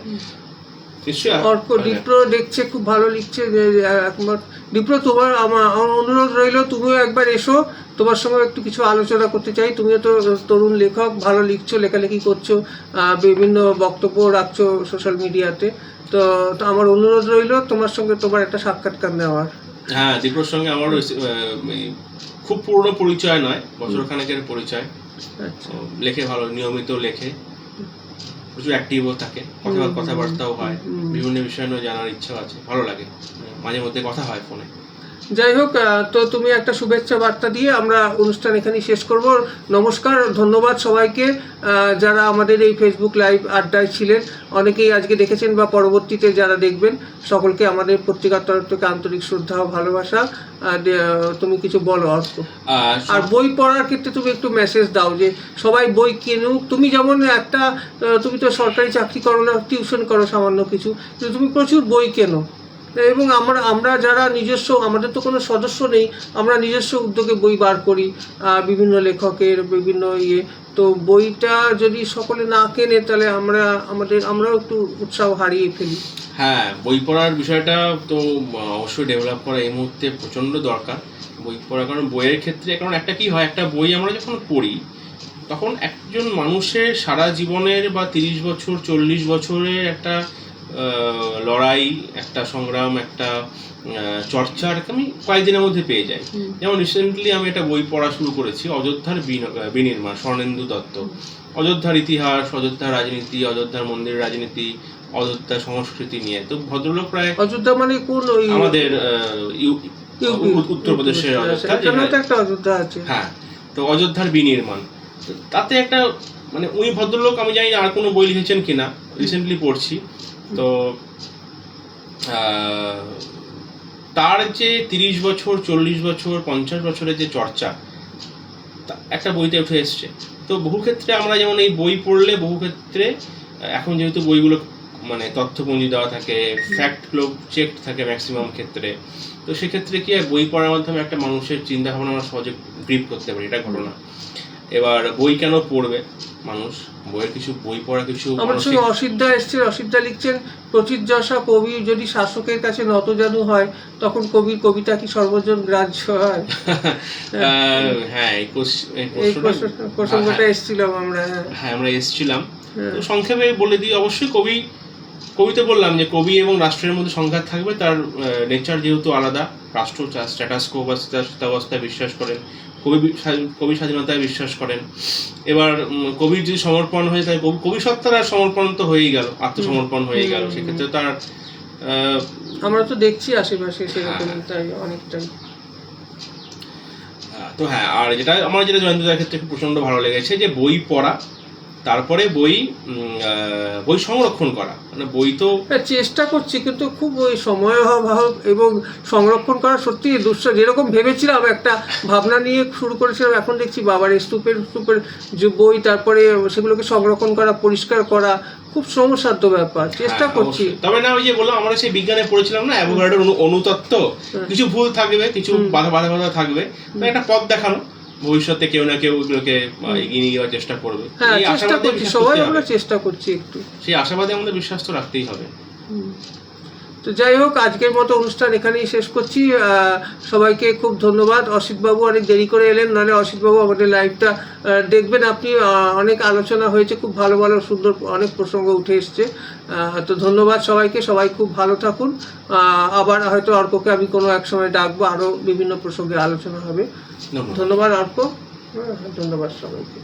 নিশ্চয়ই অর্ক ডিপ্রো দেখছে, খুব ভালো লিখছে যে একবার ডিপ্রো তোমার আমার অনুরোধ রইল, তুমিও একবার এসো, তোমার সঙ্গে একটু কিছু আলোচনা করতে চাই। তুমিও তো তরুণ লেখক, ভালো লিখছো, লেখালেখি করছো, বিভিন্ন বক্তব্য রাখছো সোশ্যাল মিডিয়াতে। তো আমার অনুরোধ রইল তোমার সঙ্গে তোমার একটা সাক্ষাৎকার নেওয়ার। হ্যাঁ, দীপ্রর সঙ্গে আমার খুব পুরনো পরিচয় নয়, বছরখানেকের পরিচয়। আচ্ছা, লেখে ভালো, নিয়মিত লেখে, প্রচুর অ্যাক্টিভও থাকে, কথাবার্তাও হয়, বিভিন্ন বিষয় নিয়ে জানার ইচ্ছাও আছে, ভালো লাগে, মাঝে মধ্যে কথা হয় ফোনে। যাই হোক, তো তুমি একটা শুভেচ্ছা বার্তা দিয়ে আমরা অনুষ্ঠান এখানেই শেষ করব। নমস্কার, ধন্যবাদ সবাইকে যারা আমাদের এই ফেসবুক লাইভ আড্ডায় ছিলেন। অনেকেই আজকে দেখেছেন বা পরবর্তীতে যারা দেখবেন, সকলকে আমাদের পত্রিকার তরফ থেকে আন্তরিক শ্রদ্ধা ও ভালোবাসা। তুমি কিছু বলো অর্ক। আর বই পড়ার ক্ষেত্রে তুমি একটু মেসেজ দাও যে সবাই বই কিনুক। তুমি যেমন একটা, তুমি তো সরকারি চাকরি করো না, টিউশন করো সামান্য কিছু, কিন্তু তুমি প্রচুর বই কেনো। এবং আমরা যারা নিজস্ব, আমাদের তো কোনো সদস্য নেই, আমরা নিজস্ব উদ্যোগে বই বার করি বিভিন্ন লেখকের, বিভিন্ন তো বইটা যদি সকলে না কেনে তাহলে আমরাও একটু উৎসাহ হারিয়ে ফেলি। হ্যাঁ, বই পড়ার বিষয়টা তো অবশ্যই ডেভেলপ করা এই মুহূর্তে প্রচণ্ড দরকার, বই পড়া। কারণ বইয়ের ক্ষেত্রে, কারণ একটা কি হয়, একটা বই আমরা যখন পড়ি তখন একজন মানুষের সারা জীবনের বা 30 বছর 40 বছরের একটা লড়াই, একটা সংগ্রাম, একটা চর্চার আমি কয়েকদিনের মধ্যে পেয়ে যাই। যেমন রিসেন্টলি আমি একটা বই পড়া শুরু করেছি, অযোধ্যার বিনির্মাণ, স্বর্ণেন্দু দত্ত। অযোধ্যার ইতিহাস, অযোধ্যার রাজনীতি, অযোধ্যার মন্দির রাজনীতি, অযোধ্যার সংস্কৃতি নিয়ে। তো ভদ্রলোক প্রায়, অযোধ্যা মানে কোন? আমাদের উত্তরপ্রদেশের অযোধ্যা আছে। হ্যাঁ, তো অযোধ্যার বিনির্মাণ, তাতে একটা মানে উনি ভদ্রলোক, আমি জানি না আর কোনো বই লিখেছেন কিনা, রিসেন্টলি পড়ছি। তো তার যে 30 বছর 40 বছর 50 বছরের যে চর্চা একটা বইতে উঠে এসছে। তো বহু ক্ষেত্রে আমরা যেমন এই বই পড়লে, বহু ক্ষেত্রে এখন যেহেতু বইগুলো মানে তথ্যপঞ্জি দেওয়া থাকে, ফ্যাক্টগুলো চেক থাকে ম্যাক্সিমাম ক্ষেত্রে, তো সেক্ষেত্রে কি হয়, বই পড়ার মাধ্যমে একটা মানুষের চিন্তা ভাবনা আমরা সহজে গ্রিপ করতে পারি, এটা ঘটনা। এবার বই কেন পড়বে মানুষ, বইয়ের কিছু, বই পড়া কিছু। আমার সঙ্গে অসিদ্ধা এসছে, অসিদ্ধা লিখছেন, প্রচিতযশা কবি যদি শাসকের কাছে নতজানু হয়, তখন কবির কবিতা কি সর্বজন গ্রাহ্য হয়? হ্যাঁ, এই প্রসঙ্গটা এসেছিলাম আমরা। হ্যাঁ, আমরা এসেছিলাম। তো সংক্ষেপে বলে দিই, অবশ্যই কবিতে বললাম যে কবি এবং রাষ্ট্রের মধ্যে সংঘাত থাকবে, তার নেচার যেহেতু আলাদা। রাষ্ট্র স্ট্যাটাস কো বা স্থিতাবস্থায় বিশ্বাস করেন, কবি স্বাধীনতায় বিশ্বাস করেন। এবার কবির যদি সমর্পণ হয়ে যায়, কবি সত্তার আর সমর্পণ তো হয়েই গেল, আত্মসমর্পণ হয়ে গেল, সেক্ষেত্রে তার আমরা তো দেখছি আশেপাশে সেরকম, তাই অনেকটাই। তো হ্যাঁ, আর আমার যেটা জয়ন্তদার ক্ষেত্রে প্রচন্ড ভালো লেগেছে যে বই পড়া, তারপরে বই সংরক্ষণ করা। মানে বই তো চেষ্টা করছি, কিন্তু খুব ওই সময় অভাব, এবং সংরক্ষণ করা সত্যি দুঃসাহ। যেরকম ভেবেছিলাম, একটা ভাবনা নিয়ে শুরু করেছিলাম, এখন দেখছি বাবার স্তূপের যে বই, তারপরে সেগুলোকে সংরক্ষণ করা, পরিষ্কার করা খুব শ্রমসাধ্য ব্যাপার। চেষ্টা করছি। তবে না, ওই যে বললাম, আমরা সেই বিজ্ঞানে পড়েছিলাম না, অ্যাভোগাড্রোর অনুতত্ত্ব, কিছু ভুল থাকবে, কিছু বাধা থাকবে, একটা পথ দেখানো, ভবিষ্যতে কেউ না কেউ এগুলোকে এগিয়ে নিয়ে যাওয়ার চেষ্টা করবে। হ্যাঁ, চেষ্টা করছি, সবাই আমরা চেষ্টা করছি একটু। সেই আশাবাদে আমাদের বিশ্বাস তো রাখতেই হবে। তো যাই হোক, আজকের মতো অনুষ্ঠান এখানেই শেষ করছি। সবাইকে খুব ধন্যবাদ। অসিতবাবু অনেক দেরি করে এলেন, নাহলে অসিতবাবু আমাদের লাইভটা দেখবেন আপনি। অনেক আলোচনা হয়েছে, খুব ভালো ভালো সুন্দর অনেক প্রসঙ্গ উঠে এসছে। তো ধন্যবাদ সবাইকে, সবাই খুব ভালো থাকুন। আবার হয়তো অর্ককে আমি কোনো এক সময় ডাকবো, আরও বিভিন্ন প্রসঙ্গে আলোচনা হবে। ধন্যবাদ অর্ক, ধন্যবাদ সবাইকে।